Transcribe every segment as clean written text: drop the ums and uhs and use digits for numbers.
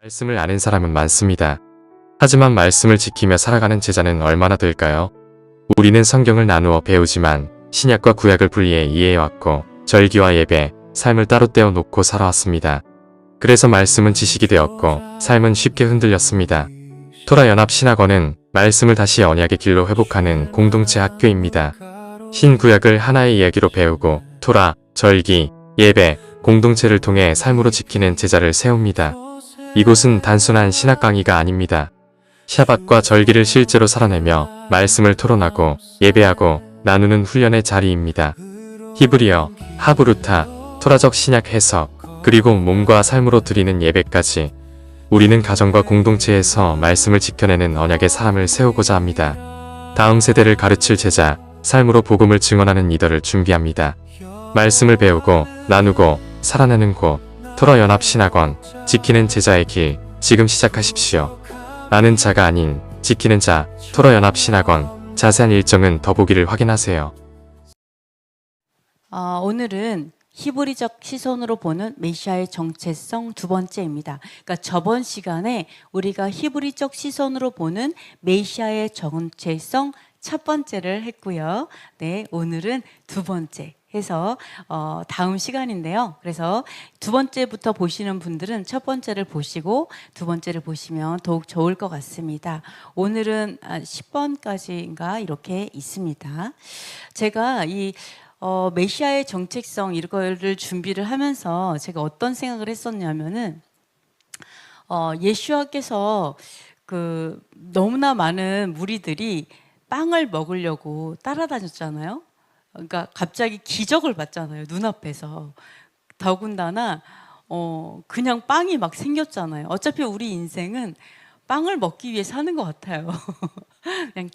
말씀을 아는 사람은 많습니다. 하지만 말씀을 지키며 살아가는 제자는 얼마나 될까요? 우리는 성경을 나누어 배우지만 신약과 구약을 분리해 이해해왔고 절기와 예배, 삶을 따로 떼어놓고 살아왔습니다. 그래서 말씀은 지식이 되었고 삶은 쉽게 흔들렸습니다. 토라연합신학원은 말씀을 다시 언약의 길로 회복하는 공동체 학교입니다. 신구약을 하나의 이야기로 배우고 토라, 절기, 예배, 공동체를 통해 삶으로 지키는 제자를 세웁니다. 이곳은 단순한 신학 강의가 아닙니다. 샤밧과 절기를 실제로 살아내며 말씀을 토론하고 예배하고 나누는 훈련의 자리입니다. 히브리어, 하브루타, 토라적 신약 해석, 그리고 몸과 삶으로 드리는 예배까지 우리는 가정과 공동체에서 말씀을 지켜내는 언약의 사람을 세우고자 합니다. 다음 세대를 가르칠 제자, 삶으로 복음을 증언하는 리더를 준비합니다. 말씀을 배우고 나누고 살아내는 곳 토라연합신학원 지키는 제자의 길 지금 시작하십시오. 아는 자가 아닌 지키는 자 토라연합신학원 자세한 일정은 더보기를 확인하세요. 오늘은 히브리적 시선으로 보는 메시아의 정체성 두 번째입니다. 그러니까 저번 시간에 우리가 히브리적 시선으로 보는 메시아의 정체성 첫 번째를 했고요. 네, 오늘은 두 번째 해서 다음 시간인데요. 그래서 두 번째부터 보시는 분들은 첫 번째를 보시고 두 번째를 보시면 더욱 좋을 것 같습니다. 오늘은 10번까지인가 이렇게 있습니다. 제가 이 메시아의 정체성 이거를 준비를 하면서 제가 어떤 생각을 했었냐면은 예수와께서 그 너무나 많은 무리들이 빵을 먹으려고 따라다녔잖아요. 그러니까 갑자기 기적을 봤잖아요. 눈앞에서. 더군다나 그냥 빵이 막 생겼잖아요. 어차피 우리 인생은 빵을 먹기 위해 사는 것 같아요. 그냥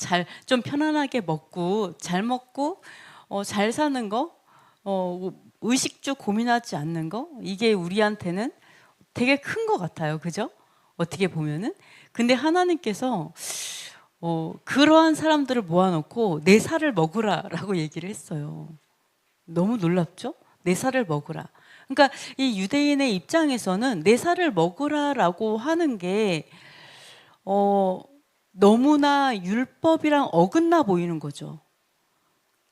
좀 편안하게 먹고 잘 먹고 잘 사는 거, 의식주 고민하지 않는 거, 이게 우리한테는 되게 큰 것 같아요. 그죠? 어떻게 보면은. 근데 하나님께서 그러한 사람들을 모아놓고 내 살을 먹으라라고 얘기를 했어요. 너무 놀랍죠? 내 살을 먹으라. 그러니까 이 유대인의 입장에서는 내 살을 먹으라라고 하는 게 너무나 율법이랑 어긋나 보이는 거죠.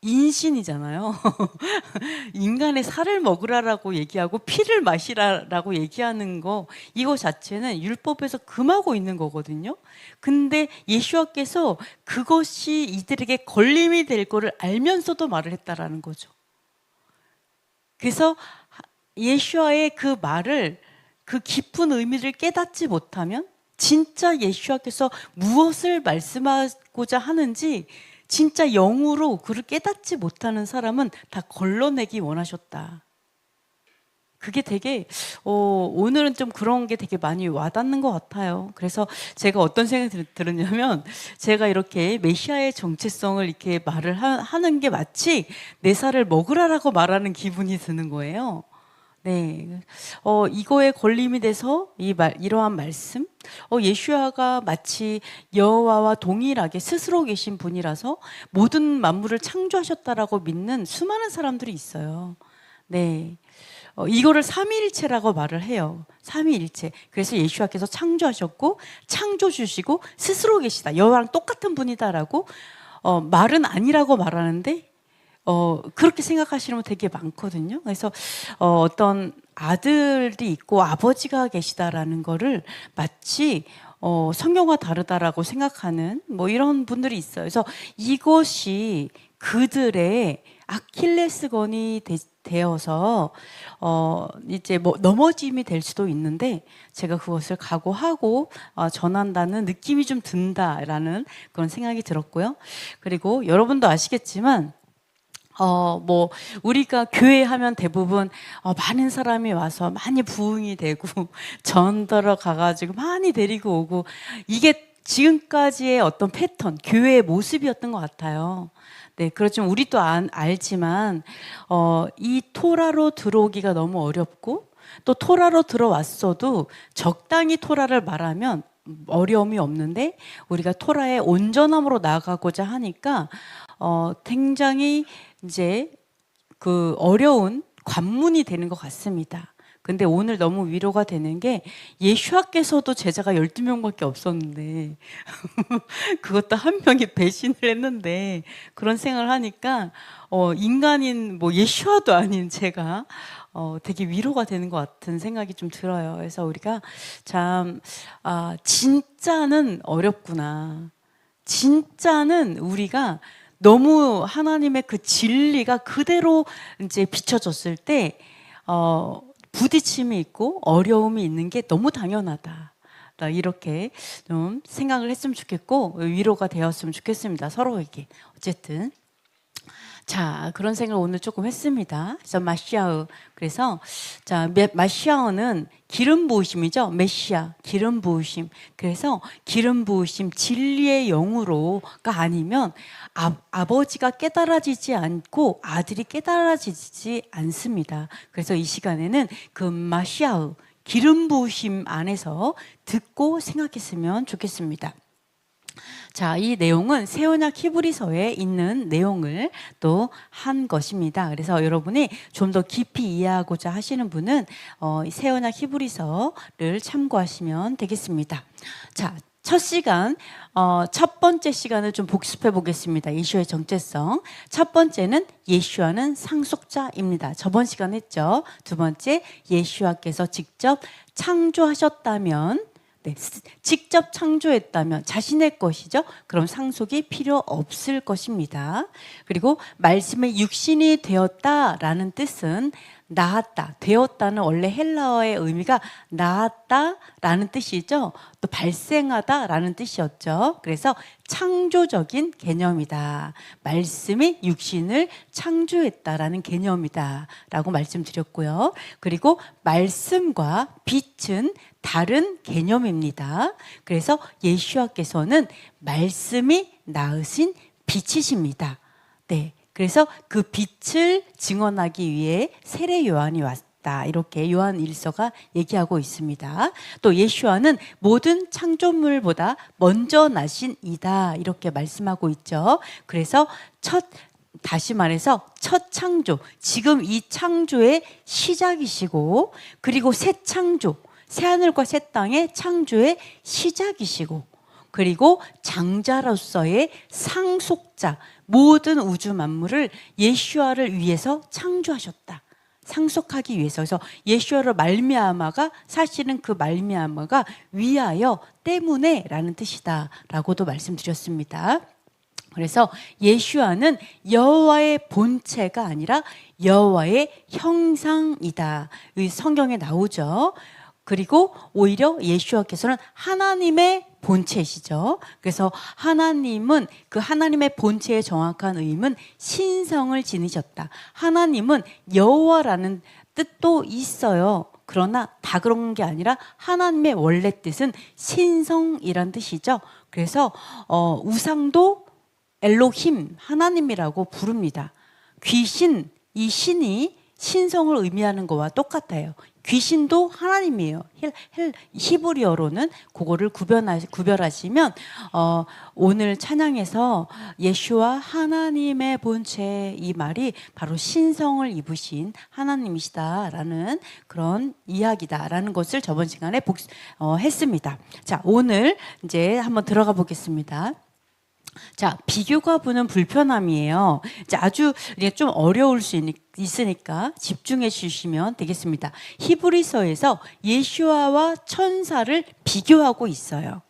인신이잖아요. 인간의 살을 먹으라라고 얘기하고 피를 마시라라고 얘기하는 거 이거 자체는 율법에서 금하고 있는 거거든요. 근데 예수와께서 그것이 이들에게 걸림이 될 거를 알면서도 말을 했다라는 거죠. 그래서 예수와의 그 말을 그 깊은 의미를 깨닫지 못하면 진짜 예수와께서 무엇을 말씀하고자 하는지 진짜 영으로 그를 깨닫지 못하는 사람은 다 걸러내기 원하셨다. 그게 되게 오늘은 좀 그런 게 되게 많이 와닿는 것 같아요. 그래서 제가 어떤 생각이 들었냐면 제가 이렇게 메시아의 정체성을 이렇게 말을 하는 게 마치 내 살을 먹으라라고 말하는 기분이 드는 거예요. 네, 이거에 걸림이 돼서 이러한 말씀, 예수야가 마치 여호와와 동일하게 스스로 계신 분이라서 모든 만물을 창조하셨다라고 믿는 수많은 사람들이 있어요. 네, 이거를 삼위일체라고 말을 해요. 삼위일체. 그래서 예수야께서 창조하셨고 창조 주시고 스스로 계시다. 여호와랑 똑같은 분이다라고 말은 아니라고 말하는데. 그렇게 생각하시는 분 되게 많거든요. 그래서 어떤 아들이 있고 아버지가 계시다라는 거를 마치 성경과 다르다라고 생각하는 뭐 이런 분들이 있어요. 그래서 이것이 그들의 아킬레스건이 되어서 이제 뭐 넘어짐이 될 수도 있는데 제가 그것을 각오하고 전한다는 느낌이 좀 든다라는 그런 생각이 들었고요. 그리고 여러분도 아시겠지만 뭐 우리가 교회 하면 대부분 많은 사람이 와서 많이 부흥이 되고 전더러 가가지고 많이 데리고 오고 이게 지금까지의 어떤 패턴, 교회의 모습이었던 것 같아요. 네, 그렇지만 우리도 알지만 이 토라로 들어오기가 너무 어렵고 또 토라로 들어왔어도 적당히 토라를 말하면 어려움이 없는데 우리가 토라의 온전함으로 나아가고자 하니까 굉장히 이제 그 어려운 관문이 되는 것 같습니다. 근데 오늘 너무 위로가 되는 게 예수와께서도 제자가 12명밖에 없었는데 그것도 한 명이 배신을 했는데 그런 생각을 하니까 인간인 뭐 예수와도 아닌 제가 되게 위로가 되는 것 같은 생각이 좀 들어요. 그래서 우리가 참 진짜는 어렵구나. 진짜는 우리가 너무 하나님의 그 진리가 그대로 이제 비춰졌을 때 부딪힘이 있고 어려움이 있는 게 너무 당연하다. 이렇게 좀 생각을 했으면 좋겠고 위로가 되었으면 좋겠습니다. 서로에게. 어쨌든 자, 그런 생각을 오늘 조금 했습니다. 그래서 마시아흐. 그래서 자, 마시아흐는 기름 부으심이죠. 메시아, 기름 부으심. 그래서 기름 부으심 진리의 영으로가 아니면 아버지가 깨달아지지 않고 아들이 깨달아지지 않습니다. 그래서 이 시간에는 그 마시아흐, 기름 부으심 안에서 듣고 생각했으면 좋겠습니다. 자, 이 내용은 새 언약 히브리서에 있는 내용을 또 한 것입니다. 그래서 여러분이 좀 더 깊이 이해하고자 하시는 분은 새 언약 히브리서를 참고하시면 되겠습니다. 자, 첫 시간, 첫 번째 시간을 좀 복습해 보겠습니다. 예수의 정체성. 첫 번째는 예수와는 상속자입니다. 저번 시간 했죠. 두 번째, 예수와께서 직접 창조하셨다면, 네, 직접 창조했다면 자신의 것이죠. 그럼 상속이 필요 없을 것입니다. 그리고 말씀의 육신이 되었다라는 뜻은 나았다, 되었다는 원래 헬라어의 의미가 나았다라는 뜻이죠. 또 발생하다라는 뜻이었죠. 그래서 창조적인 개념이다. 말씀이 육신을 창조했다라는 개념이다라고 말씀드렸고요. 그리고 말씀과 빛은 다른 개념입니다. 그래서 예수와께서는 말씀이 낳으신 빛이십니다. 네. 그래서 그 빛을 증언하기 위해 세례 요한이 왔다. 이렇게 요한 1서가 얘기하고 있습니다. 또 예수와는 모든 창조물보다 먼저 나신 이다. 이렇게 말씀하고 있죠. 그래서 다시 말해서 첫 창조, 지금 이 창조의 시작이시고, 그리고 새 창조, 새하늘과 새 땅의 창조의 시작이시고, 그리고 장자로서의 상속자, 모든 우주 만물을 예수와를 위해서 창조하셨다. 상속하기 위해서. 그래서 예수와로 말미암아가 사실은 그 말미암아가 위하여 때문에 라는 뜻이다라고도 말씀드렸습니다. 그래서 예수와는 여호와의 본체가 아니라 여호와의 형상이다. 이 성경에 나오죠. 그리고 오히려 예수와께서는 하나님의 본체시죠. 그래서 하나님은 그 하나님의 본체의 정확한 의미는 신성을 지니셨다. 하나님은 여호와라는 뜻도 있어요. 그러나 다 그런 게 아니라 하나님의 원래 뜻은 신성이란 뜻이죠. 그래서 우상도 엘로힘, 하나님이라고 부릅니다. 귀신, 이 신이 신성을 의미하는 거와 똑같아요. 귀신도 하나님이에요. 히브리어로는 그거를 구별하시면 오늘 찬양에서 예수와 하나님의 본체, 이 말이 바로 신성을 입으신 하나님이시다라는 그런 이야기다라는 것을 저번 시간에 했습니다. 자, 오늘 이제 한번 들어가 보겠습니다. 자, 비교가 부는 불편함이에요. 이제 아주 좀 어려울 수 있으니까 집중해 주시면 되겠습니다. 히브리서에서 예수아와 천사를 비교하고 있어요.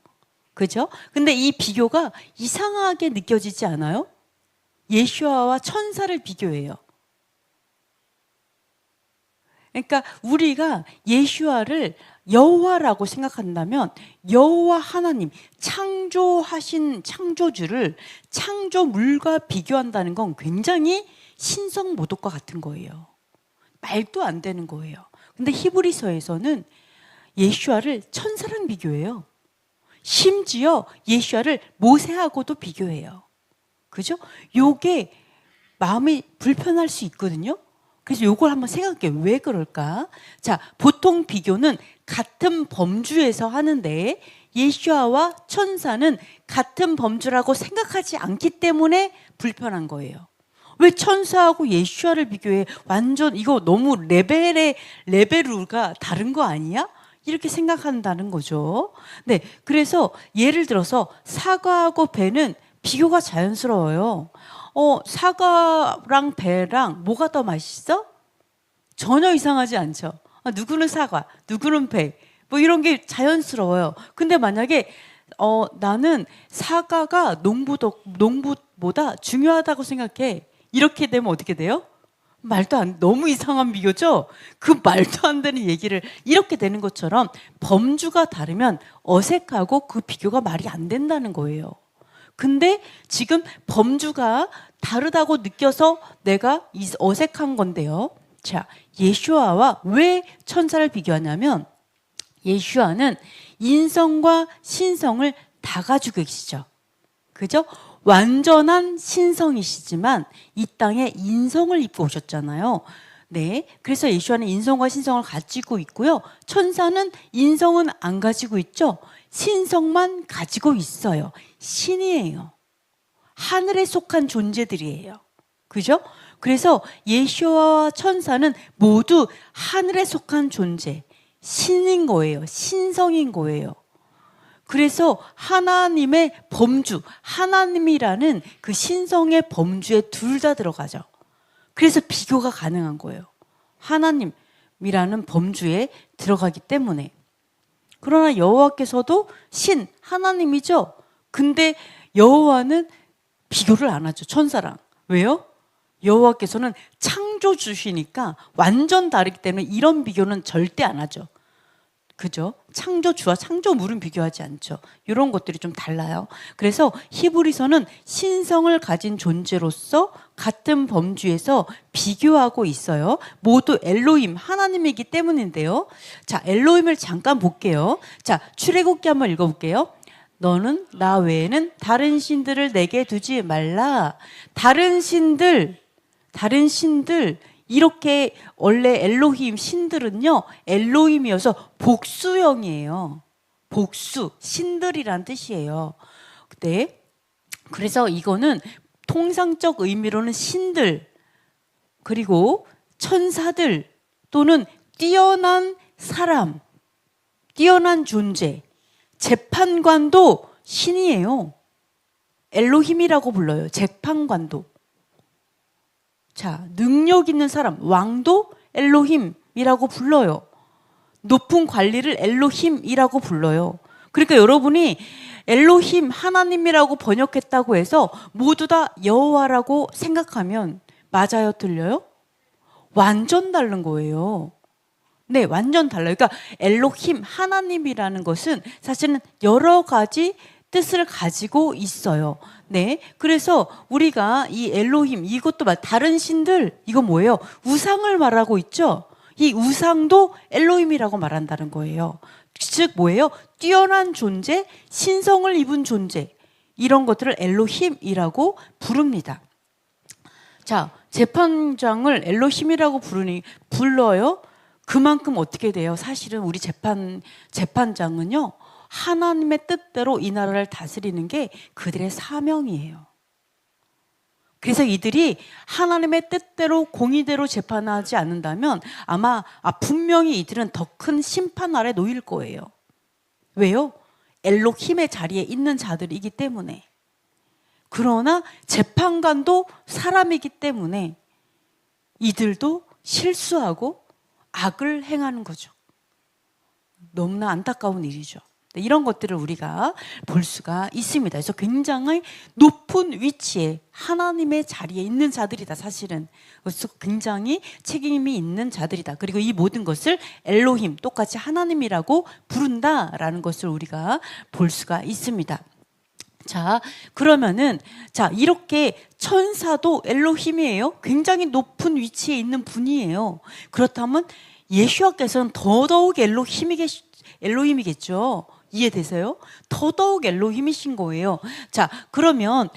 그죠? 근데 이 비교가 이상하게 느껴지지 않아요? 예수아와 천사를 비교해요. 그러니까 우리가 예수아를 여호와라고 생각한다면 여호와 하나님, 창조하신 창조주를 창조물과 비교한다는 건 굉장히 신성모독과 같은 거예요. 말도 안 되는 거예요. 근데 히브리서에서는 예수아를 천사랑 비교해요. 심지어 예수아를 모세하고도 비교해요. 그죠? 요게 마음이 불편할 수 있거든요. 그래서 요걸 한번 생각해요. 왜 그럴까? 자, 보통 비교는 같은 범주에서 하는데 예수아와 천사는 같은 범주라고 생각하지 않기 때문에 불편한 거예요. 왜 천사하고 예수아를 비교해? 완전 이거 너무 레벨가 다른 거 아니야? 이렇게 생각한다는 거죠. 네, 그래서 예를 들어서 사과하고 배는 비교가 자연스러워요. 사과랑 배랑 뭐가 더 맛있어? 전혀 이상하지 않죠. 누구는 사과, 누구는 배, 뭐 이런 게 자연스러워요. 근데 만약에 나는 사과가 농부보다 중요하다고 생각해. 이렇게 되면 어떻게 돼요? 너무 이상한 비교죠? 그 말도 안 되는 얘기를 이렇게 되는 것처럼 범주가 다르면 어색하고 그 비교가 말이 안 된다는 거예요. 근데 지금 범주가 다르다고 느껴서 내가 어색한 건데요. 자, 예수아와 왜 천사를 비교하냐면 예수아는 인성과 신성을 다 가지고 계시죠. 그죠? 완전한 신성이시지만 이 땅에 인성을 입고 오셨잖아요. 네. 그래서 예수아는 인성과 신성을 가지고 있고요. 천사는 인성은 안 가지고 있죠. 신성만 가지고 있어요. 신이에요. 하늘에 속한 존재들이에요. 그죠? 그래서 예수아와 천사는 모두 하늘에 속한 존재, 신인 거예요. 신성인 거예요. 그래서 하나님의 범주, 하나님이라는 그 신성의 범주에 둘 다 들어가죠. 그래서 비교가 가능한 거예요. 하나님이라는 범주에 들어가기 때문에. 그러나 여호와께서도 신, 하나님이죠. 근데 여호와는 비교를 안 하죠. 천사랑. 왜요? 여호와께서는 창조주시니까 완전 다르기 때문에 이런 비교는 절대 안 하죠. 그죠? 창조주와 창조물은 비교하지 않죠. 이런 것들이 좀 달라요. 그래서 히브리서는 신성을 가진 존재로서 같은 범주에서 비교하고 있어요. 모두 엘로힘, 하나님이기 때문인데요. 자, 엘로힘을 잠깐 볼게요. 자, 출애굽기 한번 읽어볼게요. 너는 나 외에는 다른 신들을 내게 두지 말라. 다른 신들 이렇게 원래 엘로힘 신들은요 엘로힘이어서 복수형이에요. 복수 신들이란 뜻이에요. 네. 그래서 이거는 통상적 의미로는 신들 그리고 천사들 또는 뛰어난 사람, 뛰어난 존재, 재판관도 신이에요. 엘로힘이라고 불러요. 재판관도. 자, 능력 있는 사람, 왕도 엘로힘이라고 불러요. 높은 관리를 엘로힘이라고 불러요. 그러니까 여러분이 엘로힘, 하나님이라고 번역했다고 해서 모두 다 여호와라고 생각하면 맞아요? 틀려요? 완전 다른 거예요. 네, 완전 달라요. 그러니까 엘로힘, 하나님이라는 것은 사실은 여러 가지 뜻을 가지고 있어요. 네. 그래서 우리가 이 엘로힘, 이것도 다른 신들, 이거 뭐예요? 우상을 말하고 있죠? 이 우상도 엘로힘이라고 말한다는 거예요. 즉, 뭐예요? 뛰어난 존재, 신성을 입은 존재. 이런 것들을 엘로힘이라고 부릅니다. 자, 재판장을 엘로힘이라고 불러요? 그만큼 어떻게 돼요? 사실은 우리 재판장은요, 하나님의 뜻대로 이 나라를 다스리는 게 그들의 사명이에요. 그래서 이들이 하나님의 뜻대로 공의대로 재판하지 않는다면 아마 분명히 이들은 더 큰 심판 아래 놓일 거예요. 왜요? 엘로힘의 자리에 있는 자들이기 때문에. 그러나 재판관도 사람이기 때문에 이들도 실수하고 악을 행하는 거죠. 너무나 안타까운 일이죠. 이런 것들을 우리가 볼 수가 있습니다. 그래서 굉장히 높은 위치에 하나님의 자리에 있는 자들이다. 사실은 그래서 굉장히 책임이 있는 자들이다. 그리고 이 모든 것을 엘로힘, 똑같이 하나님이라고 부른다라는 것을 우리가 볼 수가 있습니다. 자, 그러면은 이렇게 천사도 엘로힘이에요. 굉장히 높은 위치에 있는 분이에요. 그렇다면 예수와께서는 더더욱 엘로힘이겠죠. 이해되세요? 더더욱 엘로힘이신 거예요. 자, 그러면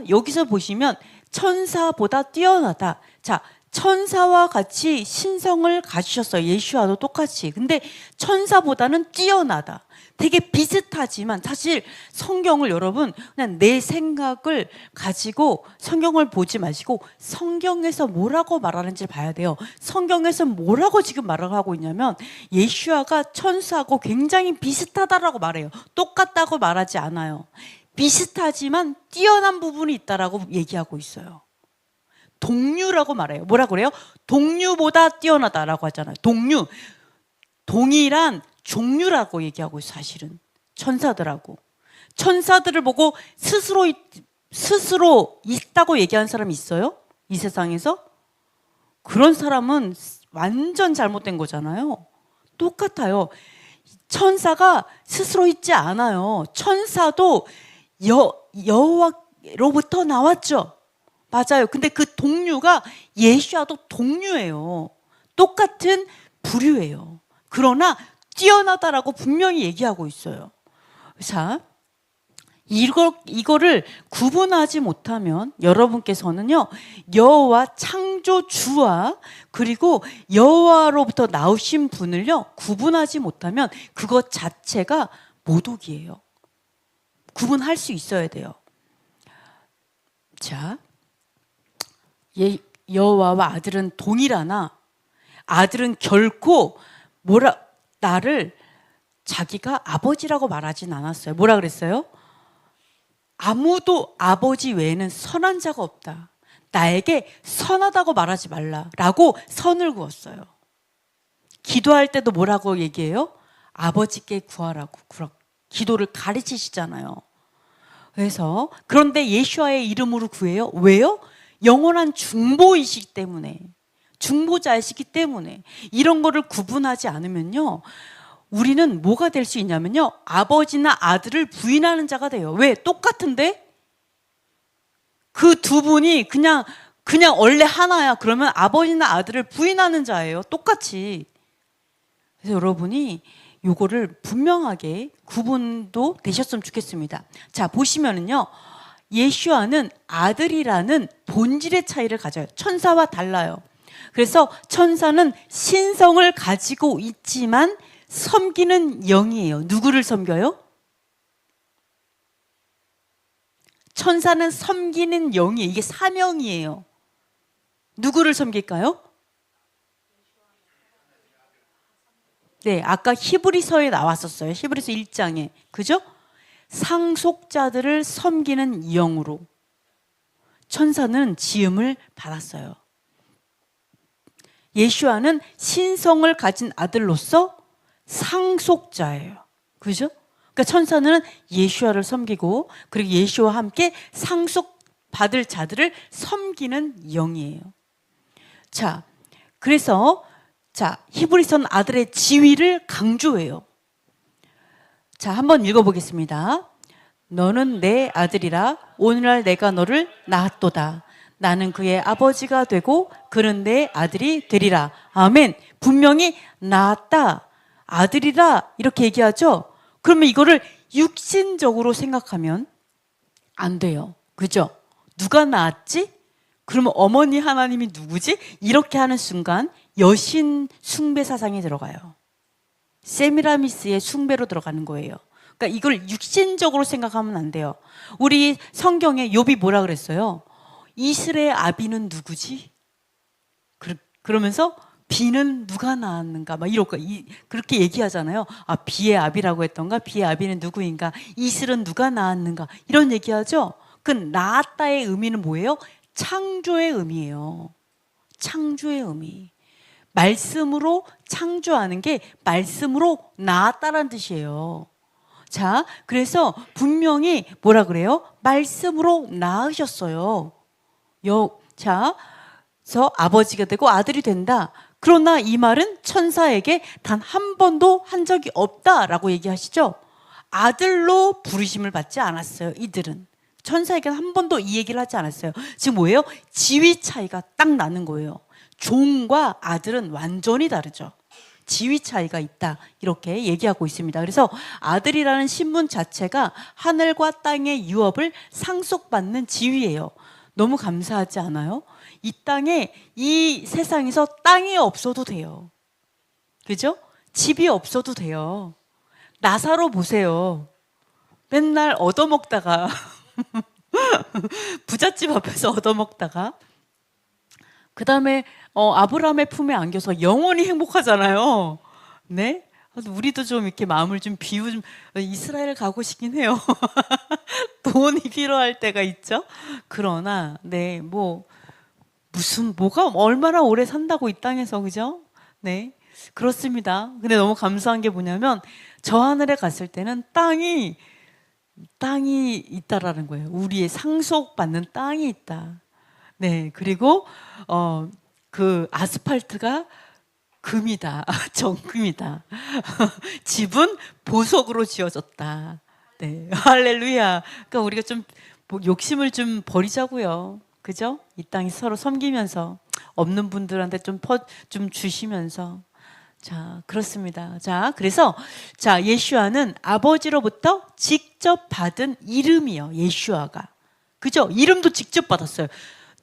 여기서 보시면 천사보다 뛰어나다. 자, 천사와 같이 신성을 가지셨어요. 예수와도 똑같이. 근데 천사보다는 뛰어나다. 되게 비슷하지만 사실 성경을 여러분 그냥 내 생각을 가지고 성경을 보지 마시고 성경에서 뭐라고 말하는지 봐야 돼요. 성경에서 뭐라고 지금 말을 하고 있냐면 예수와가 천사하고 굉장히 비슷하다라고 말해요. 똑같다고 말하지 않아요. 비슷하지만 뛰어난 부분이 있다라고 얘기하고 있어요. 동류라고 말해요. 뭐라 그래요? 동류보다 뛰어나다라고 하잖아요. 동류. 동일한 종류라고 얘기하고 있어요. 사실은 천사들하고. 천사들을 보고 스스로 있다고 얘기하는 사람이 있어요? 이 세상에서? 그런 사람은 완전 잘못된 거잖아요. 똑같아요. 천사가 스스로 있지 않아요. 천사도 여호와로부터 나왔죠. 맞아요. 근데 그 동류가 예수와도 동류예요. 똑같은 부류예요. 그러나 뛰어나다라고 분명히 얘기하고 있어요. 자, 이거를 구분하지 못하면 여러분께서는요, 여호와 창조주와 그리고 여호와로부터 나오신 분을요, 구분하지 못하면 그것 자체가 모독이에요. 구분할 수 있어야 돼요. 자, 여호와와 아들은 동일하나 아들은 결코 나를 자기가 아버지라고 말하진 않았어요. 뭐라 그랬어요? 아무도 아버지 외에는 선한 자가 없다. 나에게 선하다고 말하지 말라라고 선을 그었어요. 기도할 때도 뭐라고 얘기해요? 아버지께 구하라고 기도를 가르치시잖아요. 그래서 그런데 예수와의 이름으로 구해요. 왜요? 영원한 중보이시기 때문에, 중보자이시기 때문에 이런 거를 구분하지 않으면요, 우리는 뭐가 될 수 있냐면요, 아버지나 아들을 부인하는 자가 돼요. 왜? 똑같은데? 그 두 분이 그냥 원래 하나야. 그러면 아버지나 아들을 부인하는 자예요. 똑같이. 그래서 여러분이 요거를 분명하게 구분도 되셨으면 좋겠습니다. 자, 보시면은요, 예수와는 아들이라는 본질의 차이를 가져요. 천사와 달라요. 그래서 천사는 신성을 가지고 있지만 섬기는 영이에요. 누구를 섬겨요? 천사는 섬기는 영이에요. 이게 사명이에요. 누구를 섬길까요? 네, 아까 히브리서에 나왔었어요. 히브리서 1장에. 그죠? 상속자들을 섬기는 영으로 천사는 지음을 받았어요. 예수와는 신성을 가진 아들로서 상속자예요. 그죠? 그러니까 천사는 예수와를 섬기고 그리고 예수와 함께 상속받을 자들을 섬기는 영이에요. 자, 그래서 히브리서는 아들의 지위를 강조해요. 자, 한번 읽어보겠습니다. 너는 내 아들이라 오늘날 내가 너를 낳았도다. 나는 그의 아버지가 되고 그는 내 아들이 되리라. 아멘. 분명히 낳았다, 아들이라 이렇게 얘기하죠. 그러면 이거를 육신적으로 생각하면 안 돼요. 그죠? 누가 낳았지? 그러면 어머니 하나님이 누구지? 이렇게 하는 순간 여신 숭배 사상이 들어가요. 세미라미스의 숭배로 들어가는 거예요. 그러니까 이걸 육신적으로 생각하면 안 돼요. 우리 성경에 욥이 뭐라 그랬어요? 이스라엘 아비는 누구지? 그러면서 비는 누가 낳았는가? 막 그렇게 얘기하잖아요. 아, 비의 아비라고 했던가? 비의 아비는 누구인가? 이슬은 누가 낳았는가? 이런 얘기하죠. 그 낳았다의 의미는 뭐예요? 창조의 의미예요. 창조의 의미. 말씀으로 창조하는 게 말씀으로 낳았다라는 뜻이에요. 자, 그래서 분명히 뭐라 그래요? 말씀으로 낳으셨어요. 그래서 아버지가 되고 아들이 된다. 그러나 이 말은 천사에게 단 한 번도 한 적이 없다라고 얘기하시죠. 아들로 부르심을 받지 않았어요. 이들은 천사에게 한 번도 이 얘기를 하지 않았어요. 지금 뭐예요? 지위 차이가 딱 나는 거예요. 종과 아들은 완전히 다르죠. 지위 차이가 있다, 이렇게 얘기하고 있습니다. 그래서 아들이라는 신분 자체가 하늘과 땅의 유업을 상속받는 지위예요. 너무 감사하지 않아요? 이 땅에, 이 세상에서 땅이 없어도 돼요. 그죠? 집이 없어도 돼요. 나사로 보세요. 맨날 얻어먹다가 부잣집 앞에서 얻어먹다가 그 다음에 아브라함의 품에 안겨서 영원히 행복하잖아요. 네? 그래서 우리도 좀 이렇게 마음을 좀 비우, 이스라엘 가고 싶긴 해요. 돈이 필요할 때가 있죠. 그러나 네, 뭐가 얼마나 오래 산다고 이 땅에서, 그죠? 네, 그렇습니다. 근데 너무 감사한 게 뭐냐면 저 하늘에 갔을 때는 땅이 있다라는 거예요. 우리의 상속받는 땅이 있다. 네, 그리고 그 아스팔트가 금이다. 정금이다. 집은 보석으로 지어졌다. 네, 할렐루야. 그러니까 우리가 좀 욕심을 좀 버리자고요. 그죠? 이 땅에 서로 섬기면서 없는 분들한테 좀 주시면서. 자, 그렇습니다. 자, 그래서 예슈아는 아버지로부터 직접 받은 이름이요. 예슈아가. 그죠? 이름도 직접 받았어요.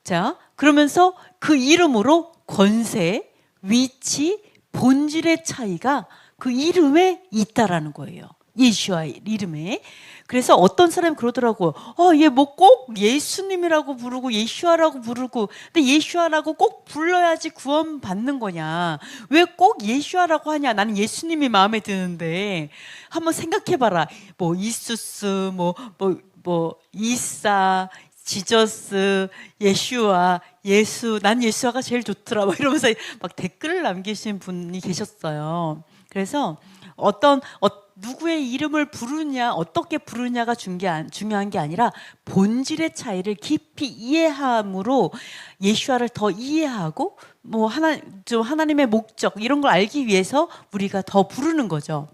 자, 그러면서 그 이름으로 권세, 위치, 본질의 차이가 그 이름에 있다라는 거예요. 예슈아의 이름에. 그래서 어떤 사람이 그러더라고요. 얘 뭐 꼭 예수님이라고 부르고 예슈아라고 부르고, 근데 예슈아라고 꼭 불러야지 구원 받는 거냐? 왜 꼭 예슈아라고 하냐? 나는 예수님이 마음에 드는데. 한번 생각해봐라. 뭐 이수스, 이사, 지저스, 예슈아, 예수, 난 예수아가 제일 좋더라. 이러면서 막 댓글을 남기신 분이 계셨어요. 그래서 누구의 이름을 부르냐, 어떻게 부르냐가 중요한 게 아니라 본질의 차이를 깊이 이해함으로 예슈아를 더 이해하고 하나님의 목적 이런 걸 알기 위해서 우리가 더 부르는 거죠.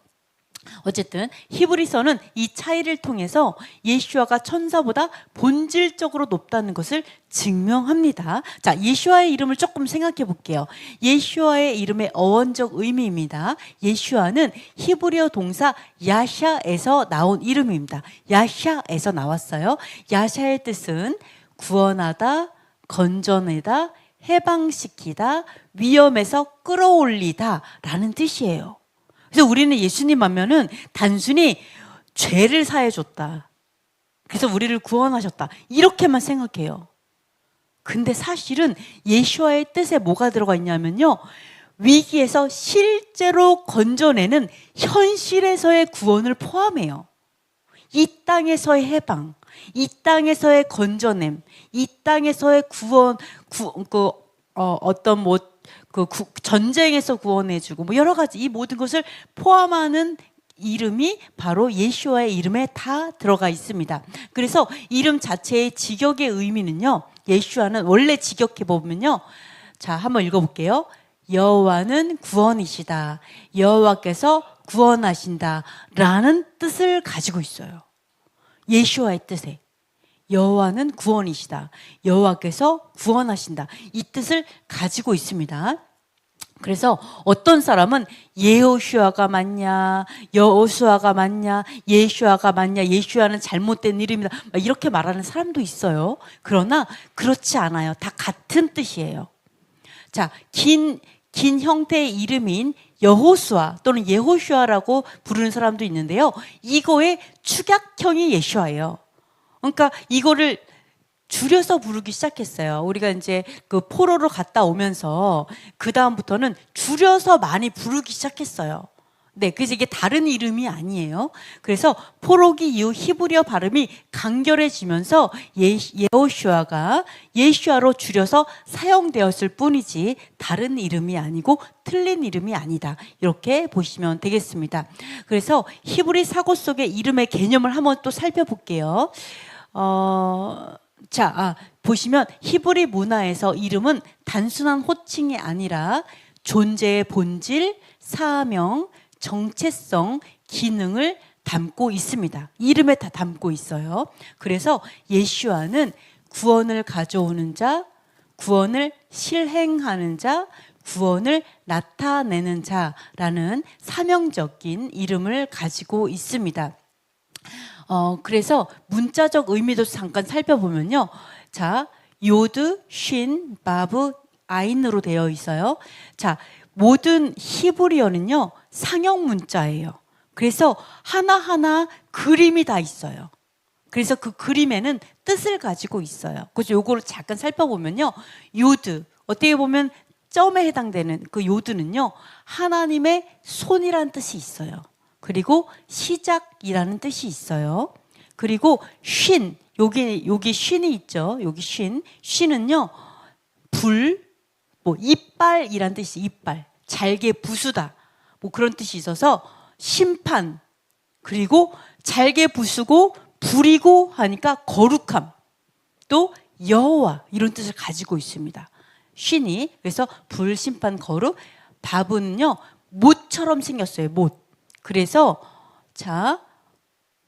어쨌든 히브리서는 이 차이를 통해서 예슈아가 천사보다 본질적으로 높다는 것을 증명합니다. 자, 예슈아의 이름을 조금 생각해 볼게요. 예슈아의 이름의 어원적 의미입니다. 예슈아는 히브리어 동사 야샤에서 나온 이름입니다. 야샤에서 나왔어요. 야샤의 뜻은 구원하다, 건져내다, 해방시키다, 위험에서 끌어올리다 라는 뜻이에요. 그래서 우리는 예수님 하면은 단순히 죄를 사해줬다. 그래서 우리를 구원하셨다. 이렇게만 생각해요. 근데 사실은 예수와의 뜻에 뭐가 들어가 있냐면요. 위기에서 실제로 건져내는 현실에서의 구원을 포함해요. 이 땅에서의 해방, 이 땅에서의 건져냄, 이 땅에서의 구원, 전쟁에서 구원해주고 여러 가지 이 모든 것을 포함하는 이름이 바로 예수와의 이름에 다 들어가 있습니다. 그래서 이름 자체의 직역의 의미는요. 예수와는 원래 직역해 보면요. 자, 한번 읽어볼게요. 여호와는 구원이시다. 여호와께서 구원하신다. 라는 뜻을 가지고 있어요. 예수와의 뜻에. 여호와는 구원이시다. 여호와께서 구원하신다. 이 뜻을 가지고 있습니다. 그래서 어떤 사람은 예호슈아가 맞냐, 여호수아가 맞냐, 예슈아가 맞냐, 예슈아는 잘못된 이름이다. 이렇게 말하는 사람도 있어요. 그러나 그렇지 않아요. 다 같은 뜻이에요. 자, 긴 형태의 이름인 여호수아 또는 예호슈아라고 부르는 사람도 있는데요. 이거의 축약형이 예슈아예요. 그러니까 이거를 줄여서 부르기 시작했어요. 우리가 이제 그 포로로 갔다 오면서 그 다음부터는 줄여서 많이 부르기 시작했어요. 네, 그래서 이게 다른 이름이 아니에요. 그래서 포로기 이후 히브리어 발음이 간결해지면서 예호슈아가 예슈아로 줄여서 사용되었을 뿐이지 다른 이름이 아니고 틀린 이름이 아니다. 이렇게 보시면 되겠습니다. 그래서 히브리 사고 속의 이름의 개념을 한번 또 살펴볼게요. 보시면 히브리 문화에서 이름은 단순한 호칭이 아니라 존재의 본질, 사명, 정체성, 기능을 담고 있습니다. 이름에 다 담고 있어요. 그래서 예슈아는 구원을 가져오는 자, 구원을 실행하는 자, 구원을 나타내는 자라는 사명적인 이름을 가지고 있습니다. 그래서 문자적 의미도 잠깐 살펴보면요. 자, 요드, 쉰, 바브, 아인으로 되어 있어요. 자, 모든 히브리어는요, 상형 문자예요. 그래서 하나하나 그림이 다 있어요. 그래서 그 그림에는 뜻을 가지고 있어요. 그래서 요거를 잠깐 살펴보면요. 요드, 어떻게 보면 점에 해당되는 그 요드는요, 하나님의 손이라는 뜻이 있어요. 그리고 시작이라는 뜻이 있어요. 그리고 쉰, 여기 쉰이 있죠. 여기 쉰은요, 불, 뭐 이빨이란 뜻이 이빨, 잘게 부수다, 뭐 그런 뜻이 있어서 심판, 그리고 잘게 부수고 부리고 하니까 거룩함, 또 여호와 이런 뜻을 가지고 있습니다. 쉰이. 그래서 불, 심판, 거룩. 밥은요, 못처럼 생겼어요. 못. 그래서 자,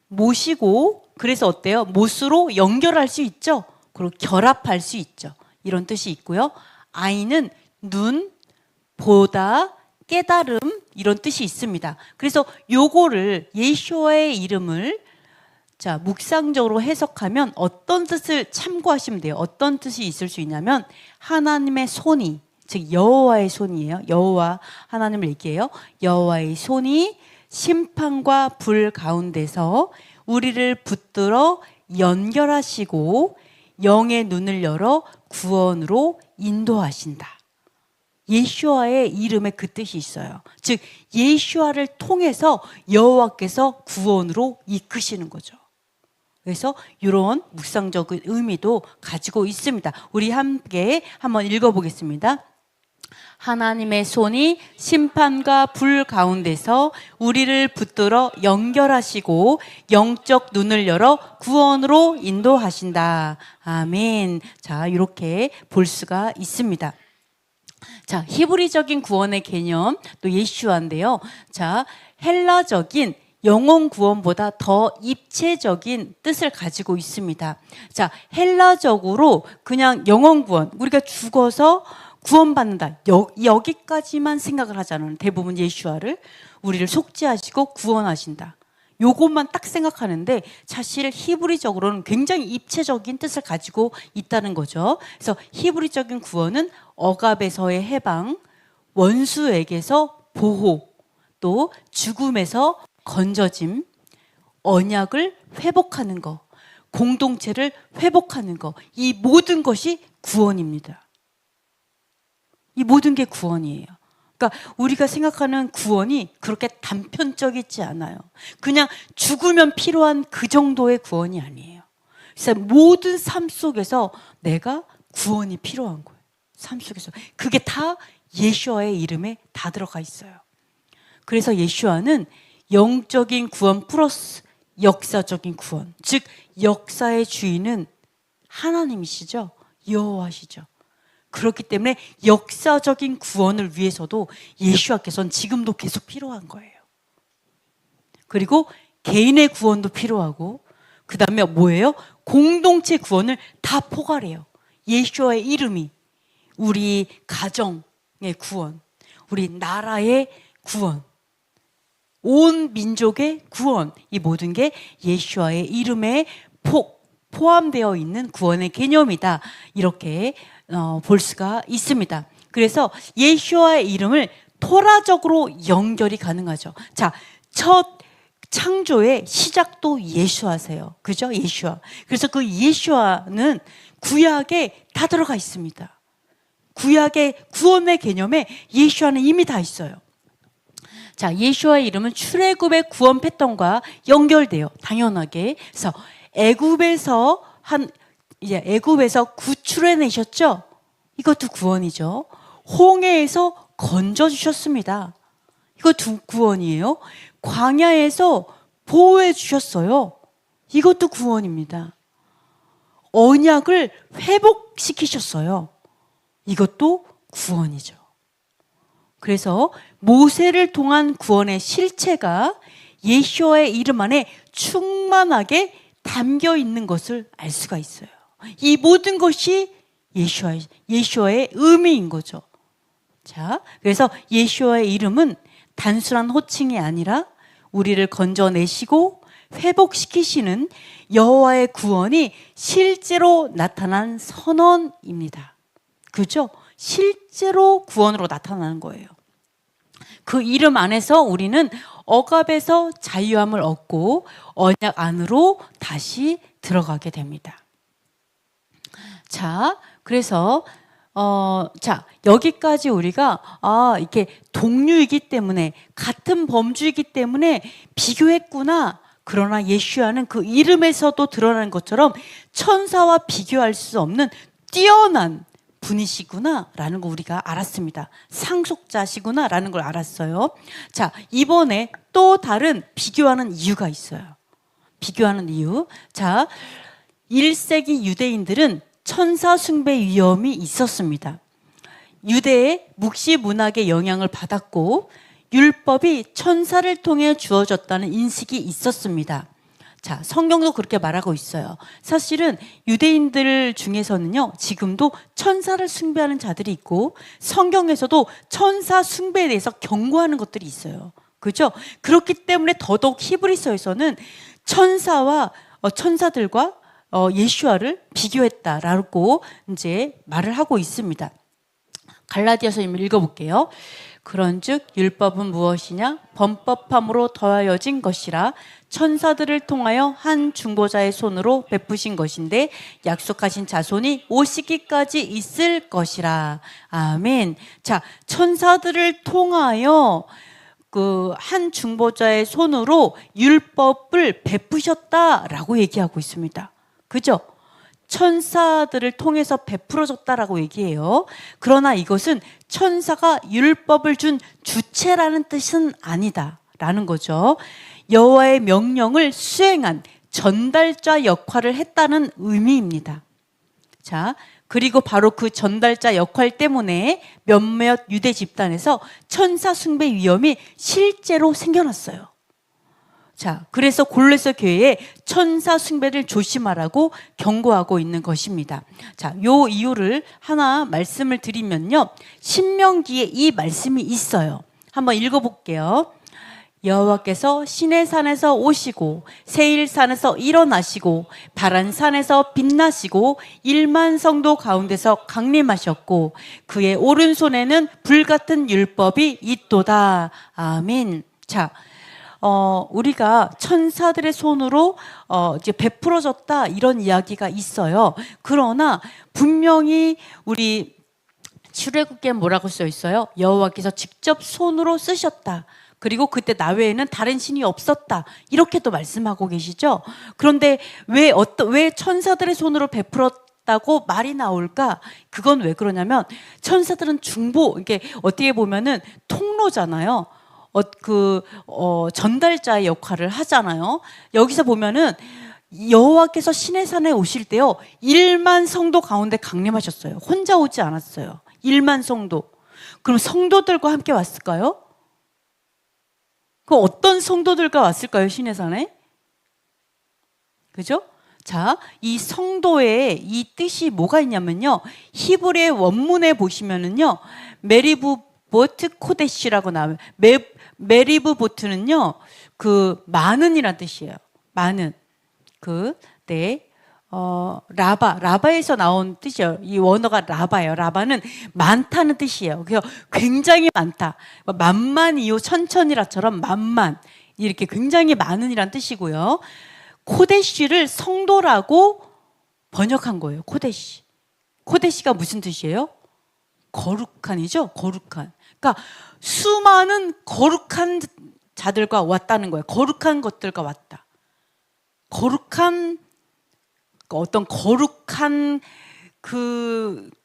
못이고, 그래서 어때요? 못으로 연결할 수 있죠. 그리고 결합할 수 있죠. 이런 뜻이 있고요. 아이는 눈, 보다, 깨달음 이런 뜻이 있습니다. 그래서 요거를 예수와의 이름을 자, 묵상적으로 해석하면 어떤 뜻을 참고하시면 돼요. 어떤 뜻이 있을 수 있냐면 하나님의 손이, 즉 여호와의 손이에요. 여호와 하나님을 얘기해요. 여호와의 손이 심판과 불 가운데서 우리를 붙들어 연결하시고 영의 눈을 열어 구원으로 인도하신다. 예수와의 이름에 그 뜻이 있어요. 즉 예수와를 통해서 여호와께서 구원으로 이끄시는 거죠. 그래서 이런 묵상적인 의미도 가지고 있습니다. 우리 함께 한번 읽어보겠습니다. 하나님의 손이 심판과 불 가운데서 우리를 붙들어 연결하시고 영적 눈을 열어 구원으로 인도하신다. 아멘. 자, 이렇게 볼 수가 있습니다. 자, 히브리적인 구원의 개념, 또 예슈아인데요. 자, 헬라적인 영혼 구원보다 더 입체적인 뜻을 가지고 있습니다. 자, 헬라적으로 그냥 영혼 구원, 우리가 죽어서 구원받는다. 여기까지만 생각을 하잖아요. 대부분 예수와를 우리를 속죄하시고 구원하신다. 요것만 딱 생각하는데 사실 히브리적으로는 굉장히 입체적인 뜻을 가지고 있다는 거죠. 그래서 히브리적인 구원은 억압에서의 해방, 원수에게서 보호, 또 죽음에서 건져짐, 언약을 회복하는 거, 공동체를 회복하는 거, 이 모든 것이 구원입니다. 이 모든 게 구원이에요. 그러니까 우리가 생각하는 구원이 그렇게 단편적이지 않아요. 그냥 죽으면 필요한 그 정도의 구원이 아니에요. 그래서 모든 삶 속에서 내가 구원이 필요한 거예요. 삶 속에서. 그게 다 예수와의 이름에 다 들어가 있어요. 그래서 예수와는 영적인 구원 플러스 역사적인 구원. 즉 역사의 주인은 하나님이시죠. 여호와시죠. 그렇기 때문에 역사적인 구원을 위해서도 예수와께서는 지금도 계속 필요한 거예요. 그리고 개인의 구원도 필요하고 그 다음에 뭐예요? 공동체 구원을 다 포괄해요. 예수와의 이름이 우리 가정의 구원, 우리 나라의 구원, 온 민족의 구원, 이 모든 게 예수와의 이름에 포함되어 있는 구원의 개념이다. 이렇게 볼 수가 있습니다. 그래서 예수와의 이름을 토라적으로 연결이 가능하죠. 자, 첫 창조의 시작도 예수와세요. 그죠? 예수와. 그래서 그 예수와는 구약에 다 들어가 있습니다. 구약의 구원의 개념에 예수와는 이미 다 있어요. 자, 예수와의 이름은 출애굽의 구원 패턴과 연결돼요. 당연하게. 그래서 애굽에서 구출해내셨죠? 이것도 구원이죠. 홍해에서 건져주셨습니다. 이것도 구원이에요. 광야에서 보호해 주셨어요. 이것도 구원입니다. 언약을 회복시키셨어요. 이것도 구원이죠. 그래서 모세를 통한 구원의 실체가 예수와의 이름 안에 충만하게 담겨 있는 것을 알 수가 있어요. 이 모든 것이 예수와의 의미인 거죠. 자, 그래서 예수와의 이름은 단순한 호칭이 아니라 우리를 건져내시고 회복시키시는 여호와의 구원이 실제로 나타난 선언입니다. 그죠? 실제로 구원으로 나타나는 거예요. 그 이름 안에서 우리는 억압에서 자유함을 얻고 언약 안으로 다시 들어가게 됩니다. 자, 그래서 여기까지 우리가 이렇게 동류이기 때문에 같은 범주이기 때문에 비교했구나. 그러나 예수야는 그 이름에서도 드러나는 것처럼 천사와 비교할 수 없는 뛰어난 분이시구나라는 거 우리가 알았습니다. 상속자시구나라는 걸 알았어요. 자, 이번에 또 다른 비교하는 이유가 있어요. 비교하는 이유. 자, 1세기 유대인들은 천사 숭배 위험이 있었습니다. 유대의 묵시 문학의 영향을 받았고 율법이 천사를 통해 주어졌다는 인식이 있었습니다. 자, 성경도 그렇게 말하고 있어요. 사실은 유대인들 중에서는요, 지금도 천사를 숭배하는 자들이 있고 성경에서도 천사 숭배에 대해서 경고하는 것들이 있어요. 그죠? 그렇기 때문에 더더욱 히브리서에서는 천사들과 예수와를 비교했다라고 이제 말을 하고 있습니다. 갈라디아서 읽어볼게요. 그런즉 율법은 무엇이냐? 범법함으로 더하여진 것이라 천사들을 통하여 한 중보자의 손으로 베푸신 것인데 약속하신 자손이 오시기까지 있을 것이라. 아멘. 자, 천사들을 통하여 그 한 중보자의 손으로 율법을 베푸셨다라고 얘기하고 있습니다. 그죠? 천사들을 통해서 베풀어졌다라고 얘기해요. 그러나 이것은 천사가 율법을 준 주체라는 뜻은 아니다라는 거죠. 여호와의 명령을 수행한 전달자 역할을 했다는 의미입니다. 자, 그리고 바로 그 전달자 역할 때문에 몇몇 유대 집단에서 천사 숭배 위험이 실제로 생겨났어요. 자, 그래서 골로새 교회에 천사 숭배를 조심하라고 경고하고 있는 것입니다. 자, 요 이유를 하나 말씀을 드리면요. 신명기에 이 말씀이 있어요. 한번 읽어볼게요. 여호와께서 시내산에서 오시고 세일산에서 일어나시고 바란산에서 빛나시고 1만 성도 가운데서 강림하셨고 그의 오른손에는 불같은 율법이 있도다. 아멘. 자, 우리가 천사들의 손으로 이제 베풀어졌다 이런 이야기가 있어요. 그러나 분명히 우리 출애굽기에 뭐라고 써 있어요? 여호와께서 직접 손으로 쓰셨다. 그리고 그때 나 외에는 다른 신이 없었다. 이렇게도 말씀하고 계시죠. 그런데 왜 천사들의 손으로 베풀었다고 말이 나올까? 그건 왜 그러냐면 천사들은 이게 어떻게 보면은 통로잖아요. 전달자의 역할을 하잖아요. 여기서 보면은 여호와께서 시내산에 오실 때요, 1만 성도 가운데 강림하셨어요. 혼자 오지 않았어요. 1만 성도. 그럼 성도들과 함께 왔을까요? 그 어떤 성도들과 왔을까요, 시내산에? 그죠? 자, 이 성도의 이 뜻이 뭐가 있냐면요, 히브리의 원문에 보시면은요, 메리브보트 코데시라고 나와요. 메리브보트는요, 그 많은이란 뜻이에요. 많은. 라바에서 나온 뜻이에요. 이 원어가 라바예요. 라바는 많다는 뜻이에요. 그래서 굉장히 많다. 만만이요 천천이라처럼 만만. 이렇게 굉장히 많은이란 뜻이고요. 코데시를 성도라고 번역한 거예요. 코데시. 코데시가 무슨 뜻이에요? 거룩한이죠. 거룩한. 그러니까 수많은 거룩한 자들과 왔다는 거예요. 거룩한 것들과 왔다. 어떤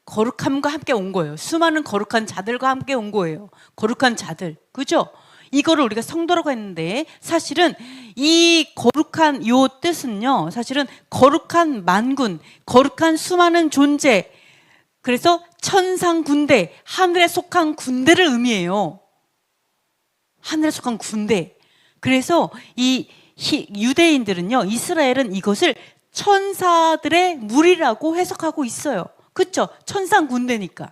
거룩함과 함께 온 거예요. 수많은 거룩한 자들과 함께 온 거예요. 거룩한 자들. 그죠? 이거를 우리가 성도라고 했는데 사실은 이 거룩한 요 뜻은요. 사실은 거룩한 만군, 거룩한 수많은 존재. 그래서 천상 군대, 하늘에 속한 군대를 의미해요. 하늘에 속한 군대. 그래서 이 유대인들은요, 이스라엘은 이것을 천사들의 무리라고 해석하고 있어요. 그렇죠? 천상 군대니까.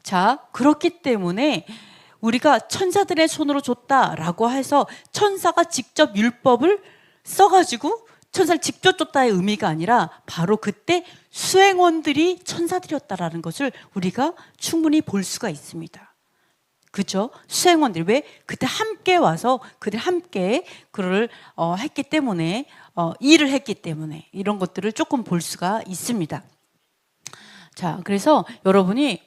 자, 그렇기 때문에 우리가 천사들의 손으로 줬다라고 해서 천사가 직접 율법을 써가지고 천사를 직접 줬다의 의미가 아니라 바로 그때 수행원들이 천사들이었다라는 것을 우리가 충분히 볼 수가 있습니다. 그죠? 수행원들 왜 그때 함께 와서 그들 함께 그를 했기 때문에 일을 했기 때문에 이런 것들을 조금 볼 수가 있습니다. 자, 그래서 여러분이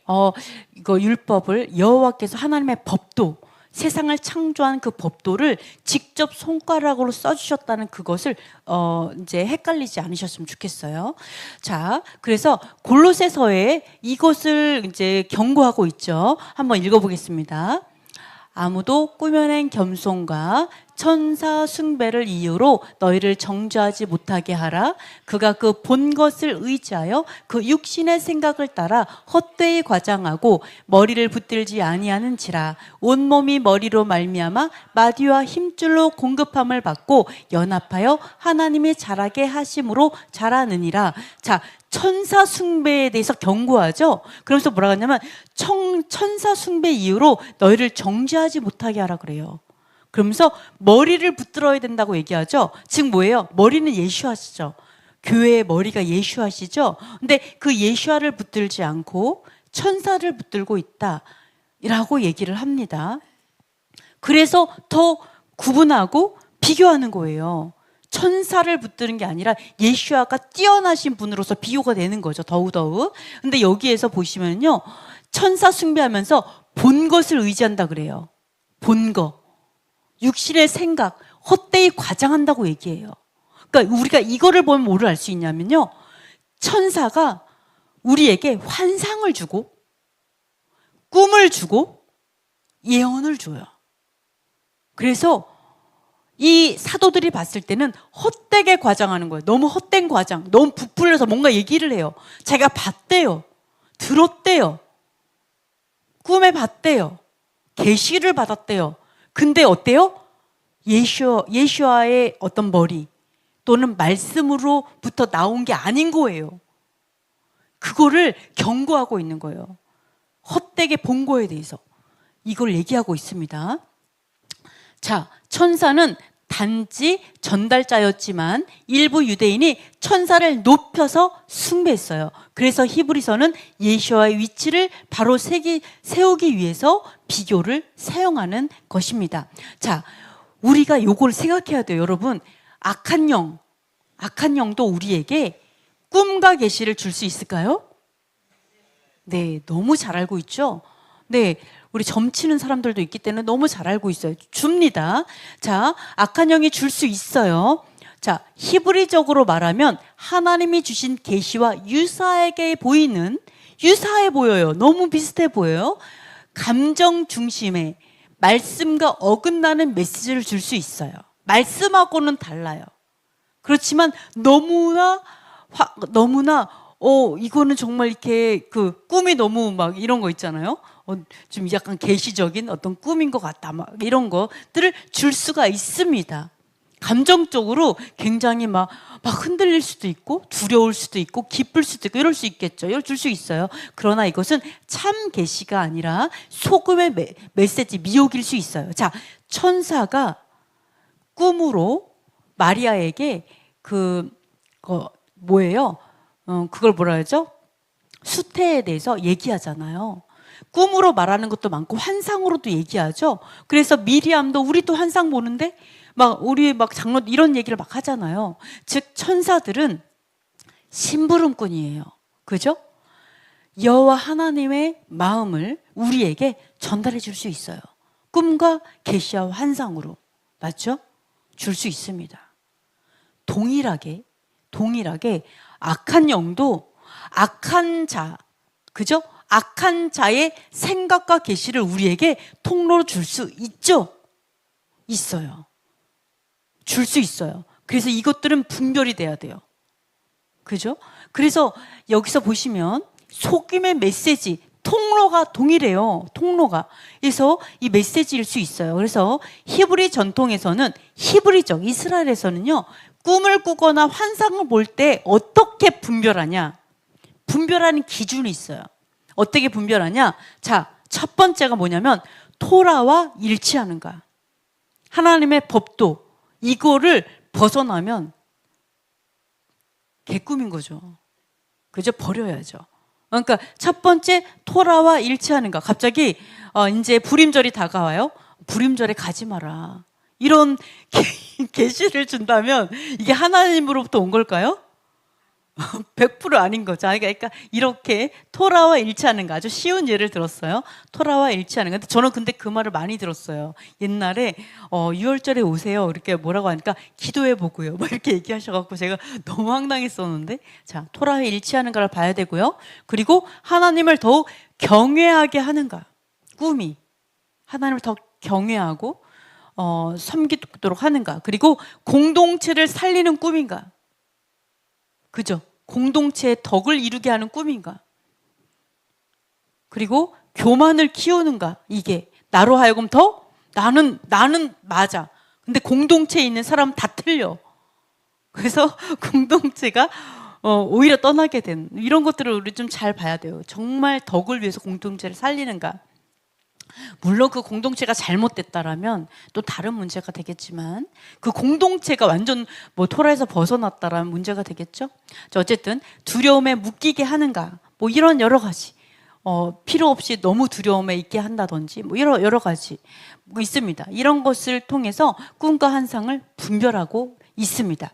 이거 율법을 여호와께서 하나님의 법도 세상을 창조한 그 법도를 직접 손가락으로 써주셨다는 그것을 이제 헷갈리지 않으셨으면 좋겠어요. 자, 그래서 골로새서에 이것을 이제 경고하고 있죠. 한번 읽어보겠습니다. 아무도 꾸며낸 겸손과 천사 숭배를 이유로 너희를 정죄하지 못하게 하라. 그가 그 본 것을 의지하여 그 육신의 생각을 따라 헛되이 과장하고 머리를 붙들지 아니하는지라. 온몸이 머리로 말미암아 마디와 힘줄로 공급함을 받고 연합하여 하나님이 자라게 하심으로 자라느니라. 자, 천사 숭배에 대해서 경고하죠. 그러면서 뭐라고 하냐면 천사 숭배 이유로 너희를 정죄하지 못하게 하라 그래요. 그러면서 머리를 붙들어야 된다고 얘기하죠. 즉 뭐예요? 머리는 예수하시죠. 교회의 머리가 예수하시죠. 근데 그 예수아를 붙들지 않고 천사를 붙들고 있다라고 얘기를 합니다. 그래서 더 구분하고 비교하는 거예요. 천사를 붙드는 게 아니라 예수아가 뛰어나신 분으로서 비교가 되는 거죠. 더욱더욱. 근데 여기에서 보시면요. 천사 숭배하면서 본 것을 의지한다 그래요. 본 거. 육신의 생각, 헛되이 과장한다고 얘기해요. 그러니까 우리가 이거를 보면 뭐를 알 수 있냐면요. 천사가 우리에게 환상을 주고 꿈을 주고 예언을 줘요. 그래서 이 사도들이 봤을 때는 헛되게 과장하는 거예요. 너무 헛된 과장, 너무 부풀려서 뭔가 얘기를 해요. 자기가 봤대요. 들었대요. 꿈에 봤대요. 계시를 받았대요. 근데 어때요? 예수아의 어떤 머리 또는 말씀으로부터 나온 게 아닌 거예요. 그거를 경고하고 있는 거예요. 헛되게 본 거에 대해서. 이걸 얘기하고 있습니다. 자, 천사는 단지 전달자였지만 일부 유대인이 천사를 높여서 숭배했어요. 그래서 히브리서는 예수아의 위치를 바로 세우기 위해서 비교를 사용하는 것입니다. 자, 우리가 요걸 생각해야 돼요. 여러분, 악한 영도 우리에게 꿈과 계시를 줄 수 있을까요? 네, 너무 잘 알고 있죠? 네, 우리 점치는 사람들도 있기 때문에 너무 잘 알고 있어요. 줍니다. 자, 악한 영이 줄 수 있어요. 자, 히브리적으로 말하면 하나님이 주신 계시와 유사해 보여요. 너무 비슷해 보여요. 감정 중심의 말씀과 어긋나는 메시지를 줄 수 있어요. 말씀하고는 달라요. 그렇지만 너무나 이거는 정말 이렇게 그 꿈이 너무 막 이런 거 있잖아요. 좀 약간 계시적인 어떤 꿈인 것 같다. 막 이런 것들을 줄 수가 있습니다. 감정적으로 굉장히 막 흔들릴 수도 있고 두려울 수도 있고 기쁠 수도 있고 이럴 수 있겠죠. 이걸 줄 수 있어요. 그러나 이것은 참 계시가 아니라 속음의 메시지 미혹일 수 있어요. 자, 천사가 꿈으로 마리아에게 뭐예요? 그걸 뭐라 하죠? 수태에 대해서 얘기하잖아요. 꿈으로 말하는 것도 많고 환상으로도 얘기하죠. 그래서 미리암도 우리도 환상 보는데 우리 장로 이런 얘기를 막 하잖아요. 즉 천사들은 심부름꾼이에요. 그죠? 여호와 하나님의 마음을 우리에게 전달해 줄 수 있어요. 꿈과 계시와 환상으로. 맞죠? 줄 수 있습니다. 동일하게 악한 영도 악한 자, 그죠? 악한 자의 생각과 계시를 우리에게 통로로 줄 수 있죠? 있어요. 줄 수 있어요. 그래서 이것들은 분별이 돼야 돼요. 그죠? 그래서 여기서 보시면 속임의 메시지, 통로가 동일해요. 통로가. 그래서 이 메시지일 수 있어요. 그래서 히브리 전통에서는 히브리적 이스라엘에서는요. 꿈을 꾸거나 환상을 볼 때 어떻게 분별하냐? 분별하는 기준이 있어요. 어떻게 분별하냐? 자, 첫 번째가 뭐냐면 토라와 일치하는가? 하나님의 법도 이거를 벗어나면 개꿈인 거죠. 그죠? 버려야죠. 그러니까 첫 번째 토라와 일치하는가? 갑자기 이제 불임절이 다가와요. 불임절에 가지 마라. 이런 계시를 준다면 이게 하나님으로부터 온 걸까요? 100% 아닌 거죠. 그러니까 이렇게 토라와 일치하는 거 아주 쉬운 예를 들었어요. 토라와 일치하는 거. 근데 저는 그 말을 많이 들었어요. 옛날에 6월절에 오세요. 이렇게 뭐라고 하니까 기도해 보고요. 뭐 이렇게 얘기하셔갖고 제가 너무 황당했었는데, 자, 토라와 일치하는 거를 봐야 되고요. 그리고 하나님을 더욱 경외하게 하는가. 꿈이 하나님을 더 경외하고 섬기도록 하는가. 그리고 공동체를 살리는 꿈인가. 그죠? 공동체의 덕을 이루게 하는 꿈인가? 그리고 교만을 키우는가? 이게 나로 하여금 더 나는 맞아. 근데 공동체에 있는 사람 다 틀려. 그래서 공동체가 오히려 떠나게 된 이런 것들을 우리 좀 잘 봐야 돼요. 정말 덕을 위해서 공동체를 살리는가? 물론 그 공동체가 잘못됐다라면 또 다른 문제가 되겠지만 그 공동체가 완전 뭐 토라에서 벗어났다라면 문제가 되겠죠. 어쨌든 두려움에 묶이게 하는가 뭐 이런 여러 가지 필요 없이 너무 두려움에 있게 한다든지 뭐 여러 가지 뭐 있습니다. 이런 것을 통해서 꿈과 환상을 분별하고 있습니다.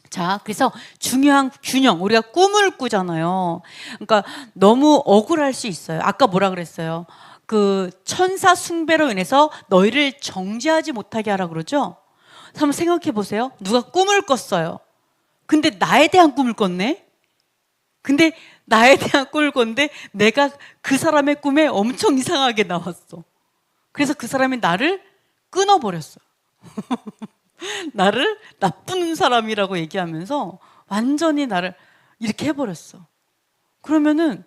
자, 그래서 중요한 균형, 우리가 꿈을 꾸잖아요. 그러니까 너무 억울할 수 있어요. 아까 뭐라 그랬어요? 그 천사 숭배로 인해서 너희를 정죄하지 못하게 하라 그러죠? 한번 생각해 보세요. 누가 꿈을 꿨어요. 근데 나에 대한 꿈을 꿨네? 근데 나에 대한 꿈을 꿨는데 내가 그 사람의 꿈에 엄청 이상하게 나왔어. 그래서 그 사람이 나를 끊어버렸어. 나를 나쁜 사람이라고 얘기하면서 완전히 나를 이렇게 해버렸어. 그러면은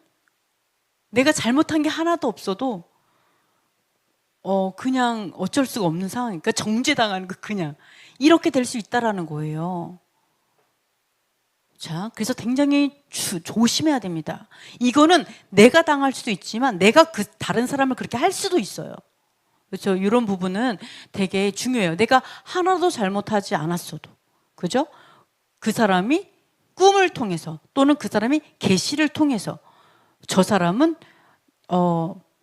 내가 잘못한 게 하나도 없어도 그냥 어쩔 수가 없는 상황이니까 정죄당하는 거 그냥 이렇게 될 수 있다라는 거예요. 자, 그래서 굉장히 조심해야 됩니다. 이거는 내가 당할 수도 있지만 내가 그 다른 사람을 그렇게 할 수도 있어요. 그렇죠? 이런 부분은 되게 중요해요. 내가 하나도 잘못하지 않았어도, 그죠? 그 사람이 꿈을 통해서 또는 그 사람이 계시를 통해서 저 사람은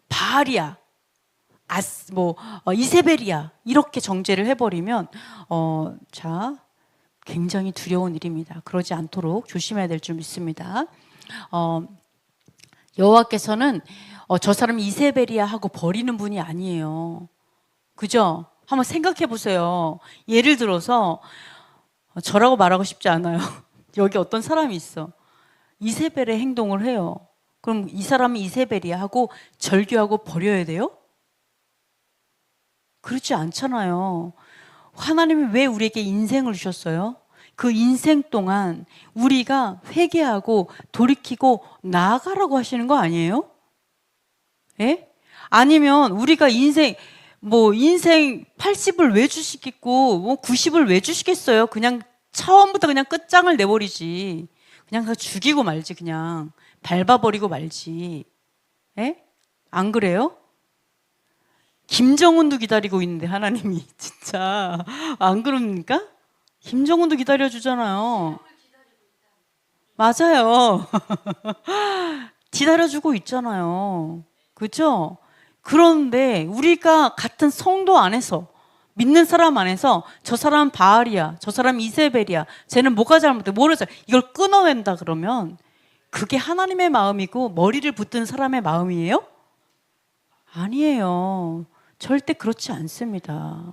바알이야, 이세벨이야 이렇게 정죄를 해버리면 자, 굉장히 두려운 일입니다. 그러지 않도록 조심해야 될 줄 믿습니다. 여호와께서는 저 사람이 이세벨이야 하고 버리는 분이 아니에요. 그죠? 한번 생각해 보세요. 예를 들어서 저라고 말하고 싶지 않아요. 여기 어떤 사람이 있어. 이세벨의 행동을 해요. 그럼 이 사람이 이세벨이야 하고 절교하고 버려야 돼요? 그렇지 않잖아요. 하나님이 왜 우리에게 인생을 주셨어요? 그 인생 동안 우리가 회개하고 돌이키고 나아가라고 하시는 거 아니에요? 예? 아니면 우리가 인생 80을 왜 주시겠고 90을 왜 주시겠어요? 그냥 처음부터 그냥 끝장을 내버리지. 그냥 죽이고 말지. 그냥 밟아버리고 말지. 예? 안 그래요? 김정은도 기다리고 있는데 하나님이 진짜 안 그럽니까? 김정은도 기다려주잖아요. 맞아요. 기다려주고 있잖아요. 그렇죠? 그런데 우리가 같은 성도 안에서 믿는 사람 안에서 저 사람 바알이야, 저 사람 이세벨이야, 쟤는 뭐가 잘못돼, 모르죠. 이걸 끊어낸다 그러면 그게 하나님의 마음이고 머리를 붙든 사람의 마음이에요? 아니에요. 절대 그렇지 않습니다.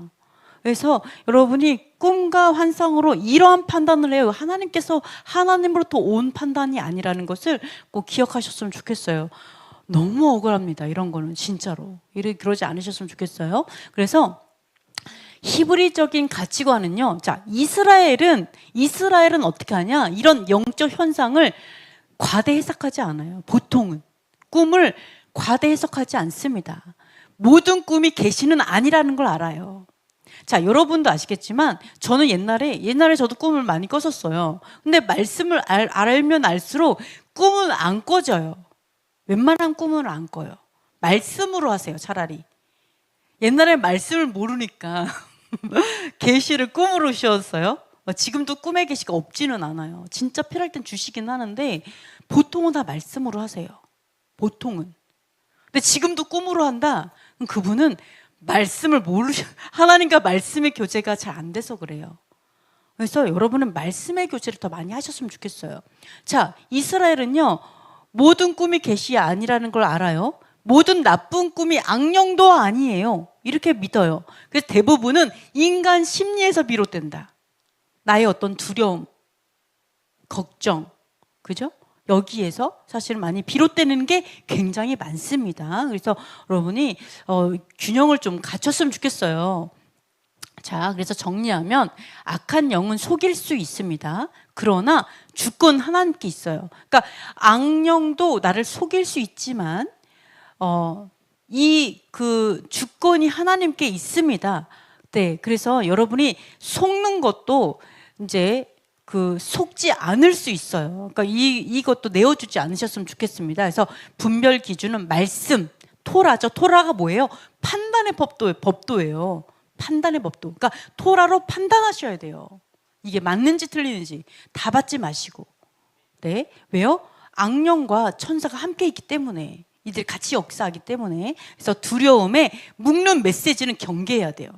그래서 여러분이 꿈과 환상으로 이러한 판단을 해요. 하나님께서 하나님으로부터 온 판단이 아니라는 것을 꼭 기억하셨으면 좋겠어요. 너무 억울합니다. 이런 거는 진짜로. 그러지 않으셨으면 좋겠어요. 그래서 히브리적인 가치관은요. 자, 이스라엘은 어떻게 하냐? 이런 영적 현상을 과대 해석하지 않아요. 보통은 꿈을 과대 해석하지 않습니다. 모든 꿈이 계시는 아니라는 걸 알아요. 자, 여러분도 아시겠지만 저는 옛날에 저도 꿈을 많이 꿨었어요. 근데 말씀을 알면 알수록 꿈은 안 꿔져요. 웬만한 꿈은 안 꿔요. 말씀으로 하세요, 차라리. 옛날에 말씀을 모르니까 계시를 꿈으로 씌웠어요. 지금도 꿈의 계시가 없지는 않아요. 진짜 필요할 땐 주시긴 하는데 보통은 다 말씀으로 하세요. 보통은. 근데 지금도 꿈으로 한다? 그럼 그분은 말씀을 하나님과 말씀의 교제가 잘 안 돼서 그래요. 그래서 여러분은 말씀의 교제를 더 많이 하셨으면 좋겠어요. 자, 이스라엘은요, 모든 꿈이 계시 아니라는 걸 알아요. 모든 나쁜 꿈이 악령도 아니에요. 이렇게 믿어요. 그래서 대부분은 인간 심리에서 비롯된다. 나의 어떤 두려움, 걱정, 그죠? 여기에서 사실 많이 비롯되는 게 굉장히 많습니다. 그래서 여러분이 균형을 좀 갖췄으면 좋겠어요. 자, 그래서 정리하면 악한 영은 속일 수 있습니다. 그러나 주권 하나님께 있어요. 그러니까 악령도 나를 속일 수 있지만 이 그 주권이 하나님께 있습니다. 네, 그래서 여러분이 속는 것도 이제 그 속지 않을 수 있어요. 그러니까 이것도 내어주지 않으셨으면 좋겠습니다. 그래서 분별 기준은 말씀, 토라죠. 토라가 뭐예요? 판단의 법도예요. 판단의 법도. 그러니까 토라로 판단하셔야 돼요. 이게 맞는지 틀리는지 다 받지 마시고. 네, 왜요? 악령과 천사가 함께 있기 때문에, 이들이 같이 역사하기 때문에. 그래서 두려움에 묶는 메시지는 경계해야 돼요.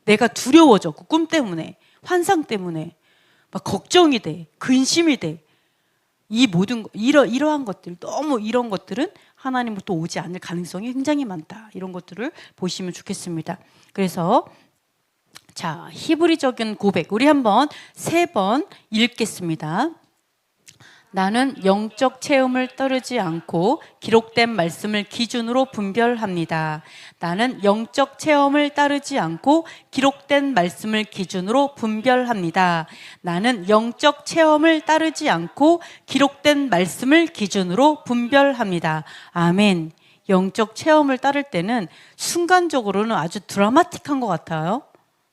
내가 두려워졌고, 꿈 때문에, 환상 때문에 막 걱정이 돼, 근심이 돼. 이 모든 이러한 것들, 너무 이런 것들은 하나님부터 오지 않을 가능성이 굉장히 많다. 이런 것들을 보시면 좋겠습니다. 그래서 자, 히브리적인 고백, 우리 한번 3번 읽겠습니다. 나는 영적 체험을 따르지 않고 기록된 말씀을 기준으로 분별합니다. 나는 영적 체험을 따르지 않고 기록된 말씀을 기준으로 분별합니다. 나는 영적 체험을 따르지 않고 기록된 말씀을 기준으로 분별합니다. 아멘. 영적 체험을 따를 때는 순간적으로는 아주 드라마틱한 것 같아요.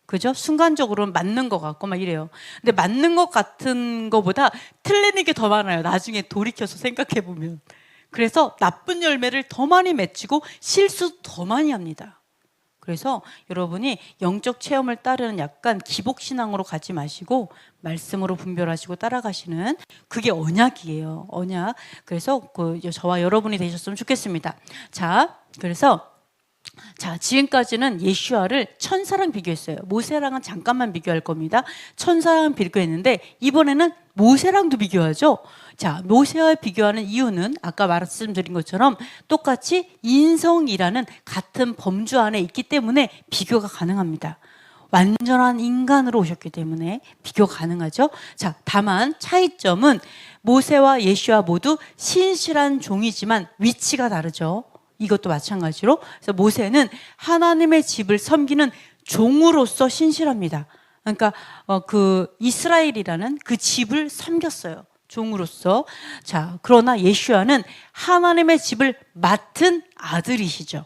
그죠? 순간적으로는 맞는 것 같고 막 이래요. 근데 맞는 것 같은 것보다 틀리는 게 더 많아요. 나중에 돌이켜서 생각해 보면. 그래서 나쁜 열매를 더 많이 맺히고 실수 더 많이 합니다. 그래서 여러분이 영적 체험을 따르는 약간 기복신앙으로 가지 마시고 말씀으로 분별하시고 따라가시는, 그게 언약이에요. 언약. 그래서 저와 여러분이 되셨으면 좋겠습니다. 자, 그래서 지금까지는 예슈아를 천사랑 비교했어요. 모세랑은 잠깐만 비교할 겁니다. 천사랑 비교했는데 이번에는 모세랑도 비교하죠. 자, 모세와 비교하는 이유는 아까 말씀드린 것처럼 똑같이 인성이라는 같은 범주 안에 있기 때문에 비교가 가능합니다. 완전한 인간으로 오셨기 때문에 비교가 가능하죠. 자, 다만 차이점은 모세와 예슈아 모두 신실한 종이지만 위치가 다르죠. 이것도 마찬가지로. 그래서 모세는 하나님의 집을 섬기는 종으로서 신실합니다. 그러니까 그 이스라엘이라는 그 집을 섬겼어요. 종으로서. 자, 그러나 예슈아는 하나님의 집을 맡은 아들이시죠.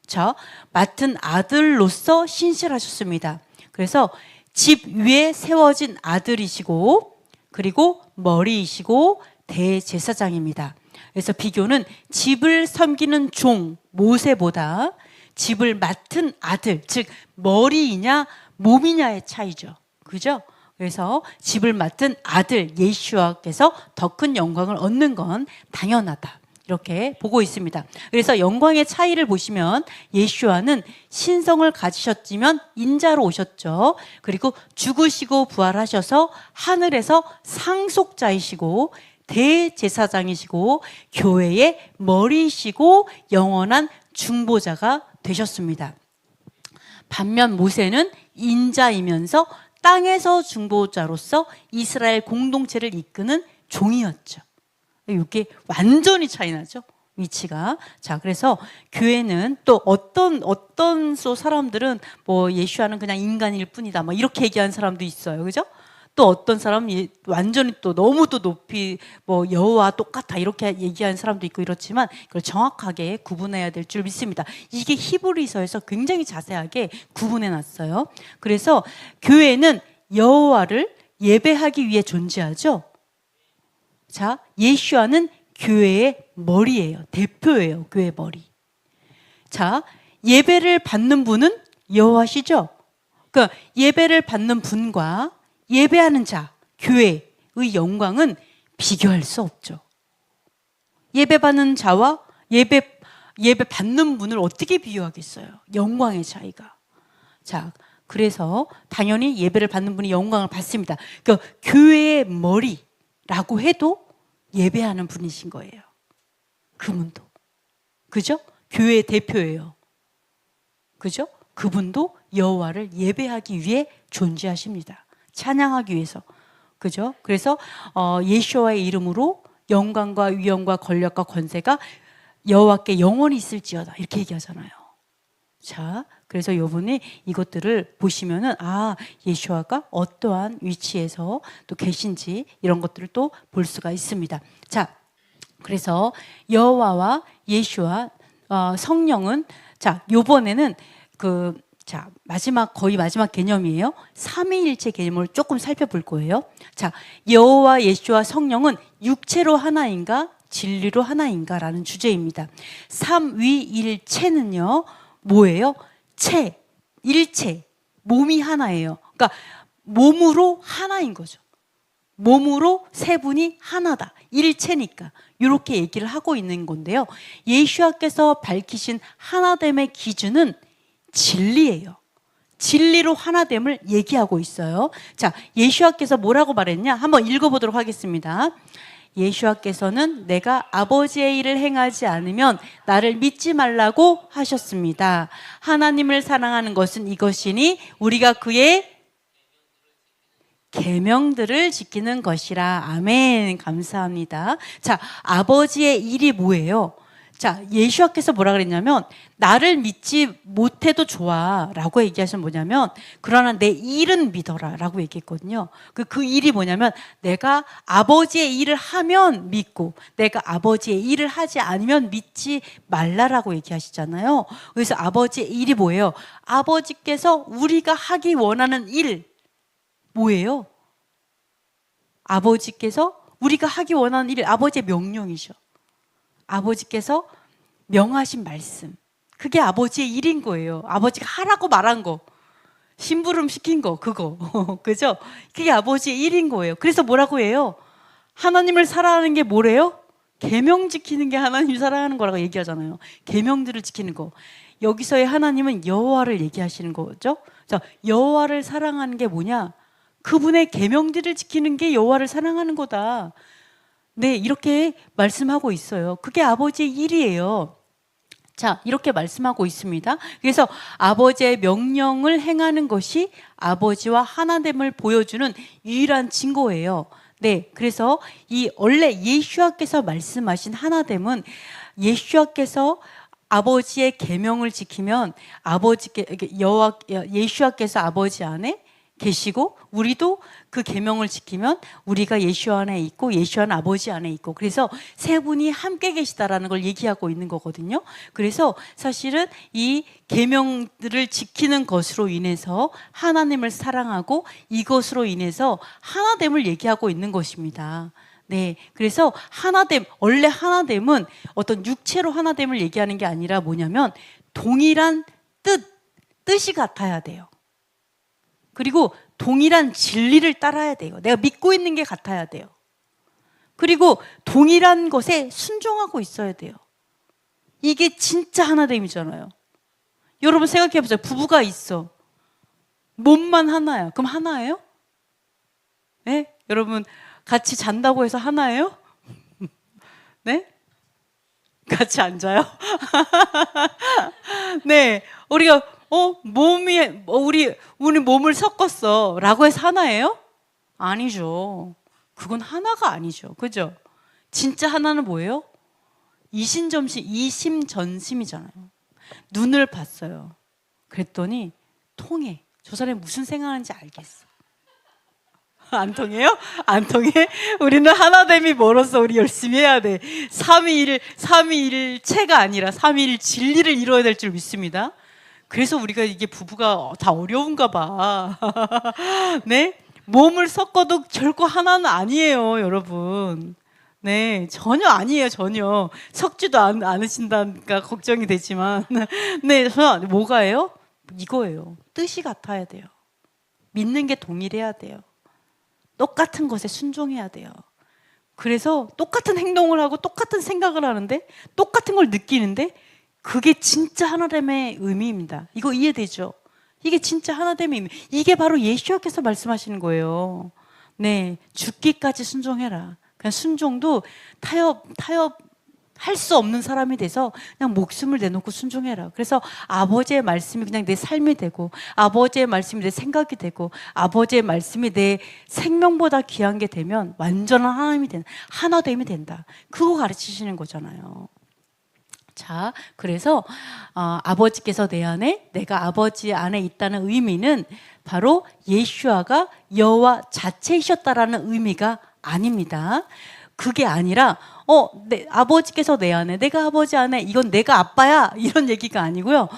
자, 맡은 아들로서 신실하셨습니다. 그래서 집 위에 세워진 아들이시고, 그리고 머리이시고 대제사장입니다. 그래서 비교는 집을 섬기는 종 모세보다 집을 맡은 아들, 즉 머리이냐 몸이냐의 차이죠. 그죠? 그래서 집을 맡은 아들 예슈아께서 더 큰 영광을 얻는 건 당연하다. 이렇게 보고 있습니다. 그래서 영광의 차이를 보시면 예슈아는 신성을 가지셨지만 인자로 오셨죠. 그리고 죽으시고 부활하셔서 하늘에서 상속자이시고 대제사장이시고 교회의 머리이시고 영원한 중보자가 되셨습니다. 반면 모세는 인자이면서 땅에서 중보자로서 이스라엘 공동체를 이끄는 종이었죠. 이게 완전히 차이 나죠, 위치가. 자, 그래서 교회는 또 어떤 사람들은 뭐 예슈아는 그냥 인간일 뿐이다, 뭐 이렇게 얘기하는 사람도 있어요, 그죠? 또 어떤 사람은 완전히 또 너무 또 높이 뭐 여호와 똑같아 이렇게 얘기하는 사람도 있고 이렇지만 그걸 정확하게 구분해야 될 줄 믿습니다. 이게 히브리서에서 굉장히 자세하게 구분해 놨어요. 그래서 교회는 여호와를 예배하기 위해 존재하죠. 자, 예슈아는 교회의 머리예요. 대표예요. 교회의 머리. 자, 예배를 받는 분은 여호와시죠. 그러니까 예배를 받는 분과 예배하는 자, 교회의 영광은 비교할 수 없죠. 예배 받는 자와 예배 받는 분을 어떻게 비교하겠어요? 영광의 차이가. 자, 그래서 당연히 예배를 받는 분이 영광을 받습니다. 그러니까 교회의 머리라고 해도 예배하는 분이신 거예요. 그분도. 그죠? 교회의 대표예요. 그죠? 그분도 여호와를 예배하기 위해 존재하십니다. 찬양하기 위해서. 그죠? 그래서 예수와의 이름으로 영광과 위엄과 권력과 권세가 여호와께 영원히 있을지어다 이렇게 얘기하잖아요. 자, 그래서 이분이 이것들을 보시면은 예수와가 어떠한 위치에서 또 계신지 이런 것들을 또 볼 수가 있습니다. 자, 그래서 여호와와 예수와 성령은 요번에는 거의 마지막 개념이에요. 삼위일체 개념을 조금 살펴볼 거예요. 자, 여호와 예수와 성령은 육체로 하나인가 진리로 하나인가라는 주제입니다. 삼위일체는요 뭐예요? 일체, 몸이 하나예요. 그러니까 몸으로 하나인 거죠. 몸으로 세 분이 하나다. 일체니까 이렇게 얘기를 하고 있는 건데요. 예수와께서 밝히신 하나됨의 기준은 진리예요. 진리로 하나됨을 얘기하고 있어요. 자, 예수와께서 뭐라고 말했냐? 한번 읽어보도록 하겠습니다. 예수와께서는 내가 아버지의 일을 행하지 않으면 나를 믿지 말라고 하셨습니다. 하나님을 사랑하는 것은 이것이니 우리가 그의 계명들을 지키는 것이라. 아멘. 감사합니다. 자, 아버지의 일이 뭐예요? 자, 예수와께서 뭐라 그랬냐면 나를 믿지 못해도 좋아 라고 얘기하시면 뭐냐면 그러나 내 일은 믿어라 라고 얘기했거든요. 그 일이 뭐냐면 내가 아버지의 일을 하면 믿고 내가 아버지의 일을 하지 않으면 믿지 말라라고 얘기하시잖아요. 그래서 아버지의 일이 뭐예요? 아버지께서 우리가 하기 원하는 일 뭐예요? 아버지께서 우리가 하기 원하는 일, 아버지의 명령이죠. 아버지께서 명하신 말씀, 그게 아버지의 일인 거예요. 아버지가 하라고 말한 거, 심부름 시킨 거, 그거 그죠? 그게 아버지의 일인 거예요. 그래서 뭐라고 해요? 하나님을 사랑하는 게 뭐래요? 계명 지키는 게 하나님 사랑하는 거라고 얘기하잖아요. 계명들을 지키는 거. 여기서의 하나님은 여호와를 얘기하시는 거죠. 자, 여호와를 사랑하는 게 뭐냐? 그분의 계명들을 지키는 게 여호와를 사랑하는 거다. 네, 이렇게 말씀하고 있어요. 그게 아버지의 일이에요. 자, 이렇게 말씀하고 있습니다. 그래서 아버지의 명령을 행하는 것이 아버지와 하나됨을 보여주는 유일한 증거예요. 네, 그래서 원래 예수와께서 말씀하신 하나됨은 예수와께서 아버지의 계명을 지키면 예수와께서 아버지 안에 계시고 우리도 그 계명을 지키면 우리가 예수 안에 있고 예수 안에 아버지 안에 있고 그래서 세 분이 함께 계시다라는 걸 얘기하고 있는 거거든요. 그래서 사실은 이 계명들을 지키는 것으로 인해서 하나님을 사랑하고 이것으로 인해서 하나됨을 얘기하고 있는 것입니다. 네, 그래서 원래 하나됨은 어떤 육체로 하나됨을 얘기하는 게 아니라 뭐냐면 동일한 뜻이 같아야 돼요. 그리고 동일한 진리를 따라야 돼요. 내가 믿고 있는 게 같아야 돼요. 그리고 동일한 것에 순종하고 있어야 돼요. 이게 진짜 하나됨이잖아요. 여러분 생각해 보세요. 부부가 있어. 몸만 하나야. 그럼 하나예요? 네? 여러분 같이 잔다고 해서 하나예요? 네? 같이 앉아요? 네. 우리가 우리 몸을 섞었어 라고 해서 하나예요? 아니죠. 그건 하나가 아니죠. 그죠? 진짜 하나는 뭐예요? 이심전심이잖아요. 눈을 봤어요. 그랬더니 통해. 저 사람이 무슨 생각하는지 알겠어. 안 통해요? 안 통해? 우리는 하나됨이 멀어서 우리 열심히 해야 돼. 삼위일체가 아니라 삼위일 진리를 이루어야 될 줄 믿습니다. 그래서 우리가 이게 부부가 다 어려운가 봐. 네? 몸을 섞어도 결코 하나는 아니에요, 여러분. 네, 전혀 아니에요, 전혀. 섞지도 않으신다니까 걱정이 되지만. 네, 전혀 뭐가예요? 이거예요. 뜻이 같아야 돼요. 믿는 게 동일해야 돼요. 똑같은 것에 순종해야 돼요. 그래서 똑같은 행동을 하고 똑같은 생각을 하는데 똑같은 걸 느끼는데 그게 진짜 하나됨의 의미입니다. 이거 이해되죠? 이게 진짜 하나됨의 의미. 이게 바로 예수님께서 말씀하시는 거예요. 네, 죽기까지 순종해라. 그냥 순종도 할 수 없는 사람이 돼서 그냥 목숨을 내놓고 순종해라. 그래서 아버지의 말씀이 그냥 내 삶이 되고, 아버지의 말씀이 내 생각이 되고, 아버지의 말씀이 내 생명보다 귀한 게 되면 완전한 하나님이 된다. 하나됨이 된다. 그거 가르치시는 거잖아요. 자, 그래서 아버지께서 내 안에, 내가 아버지 안에 있다는 의미는 바로 예수아가 여호와 자체이셨다라는 의미가 아닙니다. 그게 아니라 아버지께서 내 안에, 내가 아버지 안에, 이건 내가 아빠야, 이런 얘기가 아니고요.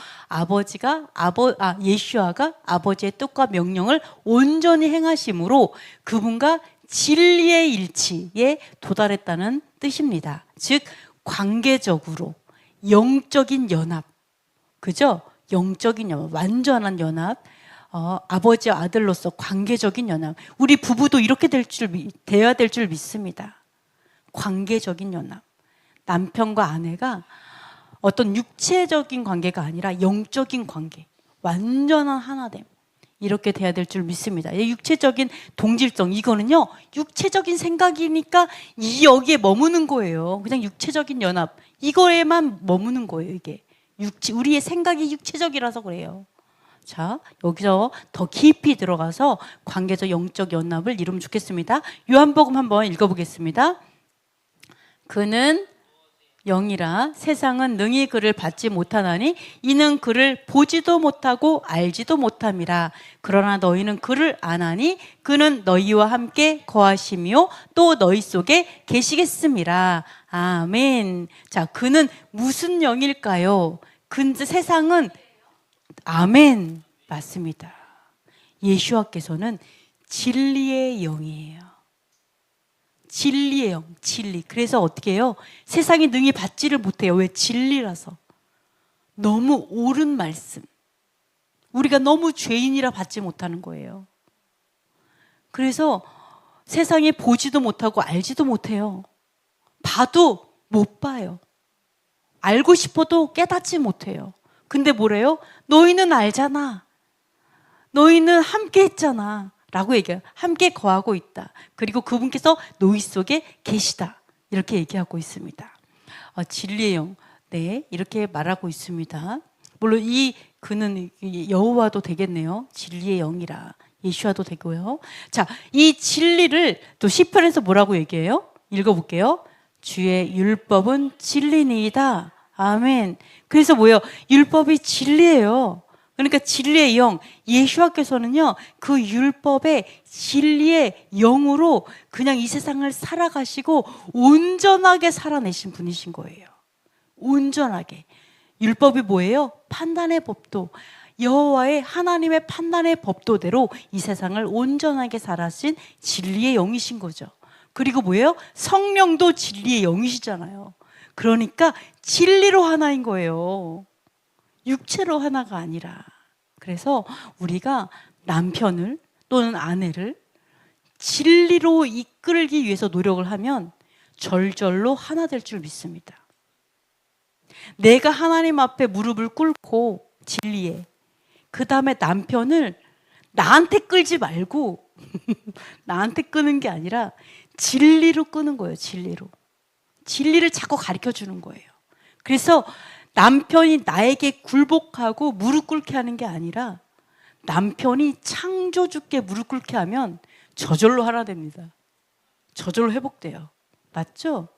예수아가 아버지의 뜻과 명령을 온전히 행하심으로 그분과 진리의 일치에 도달했다는 뜻입니다. 즉 관계적으로 영적인 연합, 그죠? 영적인 연합, 완전한 연합. 아버지와 아들로서 관계적인 연합. 우리 부부도 이렇게 돼야 될 줄 믿습니다. 관계적인 연합. 남편과 아내가 어떤 육체적인 관계가 아니라 영적인 관계, 완전한 하나됨. 이렇게 돼야 될 줄 믿습니다. 육체적인 동질성, 이거는요, 육체적인 생각이니까 여기에 머무는 거예요. 그냥 육체적인 연합, 이거에만 머무는 거예요. 이게 우리의 생각이 육체적이라서 그래요. 자, 여기서 더 깊이 들어가서 관계적 영적 연합을 이루면 좋겠습니다. 요한복음 한번 읽어보겠습니다. 그는 영이라 세상은 능히 그를 받지 못하나니 이는 그를 보지도 못하고 알지도 못함이라. 그러나 너희는 그를 아나니 그는 너희와 함께 거하시며 또 너희 속에 계시겠음이라. 아멘. 자, 그는 무슨 영일까요? 세상은 아멘. 맞습니다. 예수와께서는 진리의 영이에요. 진리의 영, 진리. 그래서 어떻게 해요? 세상이 능히 받지를 못해요. 왜? 진리라서. 너무 옳은 말씀. 우리가 너무 죄인이라 받지 못하는 거예요. 그래서 세상에 보지도 못하고 알지도 못해요. 봐도 못 봐요. 알고 싶어도 깨닫지 못해요. 근데 뭐래요? 너희는 알잖아. 너희는 함께 했잖아. 라고 얘기해요. 함께 거하고 있다. 그리고 그분께서 너희 속에 계시다. 이렇게 얘기하고 있습니다. 진리의 영. 네, 이렇게 말하고 있습니다. 물론 그는 여호와도 되겠네요. 진리의 영이라. 예수와도 되고요. 자, 이 진리를 또 시편에서 뭐라고 얘기해요? 읽어볼게요. 주의 율법은 진리니이다. 아멘. 그래서 뭐예요? 율법이 진리예요. 그러니까 진리의 영, 예수와께서는요, 그 율법의 진리의 영으로 그냥 이 세상을 살아가시고 온전하게 살아내신 분이신 거예요. 온전하게. 율법이 뭐예요? 판단의 법도, 여호와의 하나님의 판단의 법도대로 이 세상을 온전하게 살아신 진리의 영이신 거죠. 그리고 뭐예요? 성령도 진리의 영이시잖아요. 그러니까 진리로 하나인 거예요. 육체로 하나가 아니라. 그래서 우리가 남편을 또는 아내를 진리로 이끌기 위해서 노력을 하면 절절로 하나 될 줄 믿습니다. 내가 하나님 앞에 무릎을 꿇고 진리에, 그 다음에 남편을 나한테 끌지 말고 나한테 끄는 게 아니라 진리로 끄는 거예요. 진리로. 진리를 자꾸 가르쳐 주는 거예요. 그래서 남편이 나에게 굴복하고 무릎 꿇게 하는 게 아니라 남편이 창조주께 무릎 꿇게 하면 저절로 하나 됩니다. 저절로 회복돼요. 맞죠?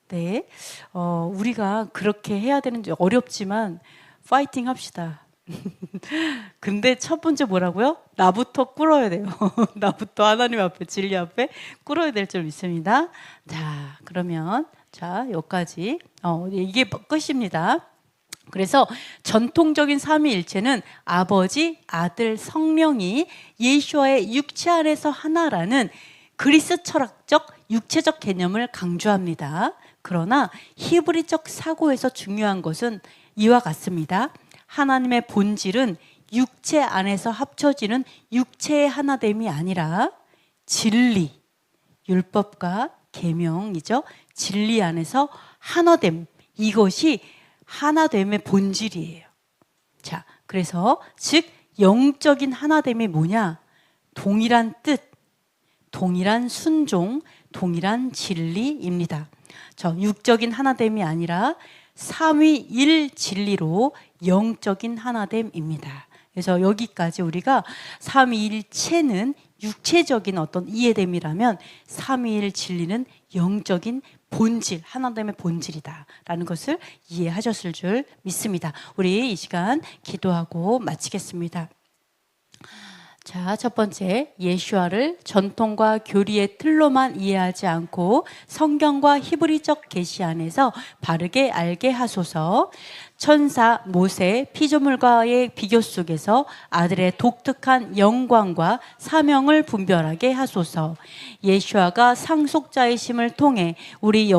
네. 우리가 그렇게 해야 되는지 어렵지만 파이팅 합시다. 근데 첫 번째 뭐라고요? 나부터 꿇어야 돼요. 나부터 하나님 앞에, 진리 앞에 꿇어야 될 줄 믿습니다. 자, 그러면 여기까지. 이게 끝입니다. 그래서 전통적인 삼위일체는 아버지, 아들, 성령이 예수와의 육체 안에서 하나라는 그리스 철학적 육체적 개념을 강조합니다. 그러나 히브리적 사고에서 중요한 것은 이와 같습니다. 하나님의 본질은 육체 안에서 합쳐지는 육체의 하나됨이 아니라 진리, 율법과 계명이죠. 진리 안에서 하나됨, 이것이 하나됨의 본질이에요. 자, 그래서 즉 영적인 하나됨이 뭐냐? 동일한 뜻, 동일한 순종, 동일한 진리입니다. 육적인 하나됨이 아니라 삼위일 진리로 영적인 하나됨입니다. 그래서 여기까지 우리가 삼위일체는 육체적인 어떤 이해됨이라면 삼위일 진리는 영적인 본질, 하나됨의 본질이다라는 것을 이해하셨을 줄 믿습니다. 우리 이 시간 기도하고 마치겠습니다. 자, 첫 번째, 예슈아를 전통과 교리의 틀로만 이해하지 않고 성경과 히브리적 계시 안에서 바르게 알게 하소서. 천사 모세 피조물과의 비교 속에서 아들의 독특한 영광과 사명을 분별하게 하소서. 예슈아가 상속자이심을 통해 우리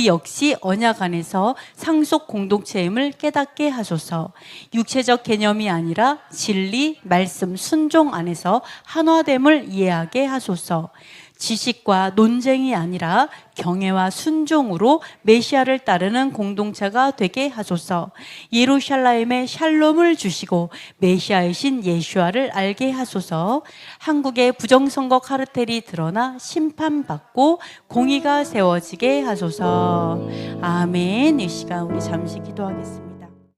역시 언약 안에서 상속 공동체임을 깨닫게 하소서. 육체적 개념이 아니라 진리, 말씀, 순종 안에서 한화됨을 이해하게 하소서. 지식과 논쟁이 아니라 경외와 순종으로 메시아를 따르는 공동체가 되게 하소서. 예루살렘에 샬롬을 주시고 메시아이신 예슈아를 알게 하소서. 한국의 부정선거 카르텔이 드러나 심판받고 공의가 세워지게 하소서. 아멘. 이 시간 우리 잠시 기도하겠습니다.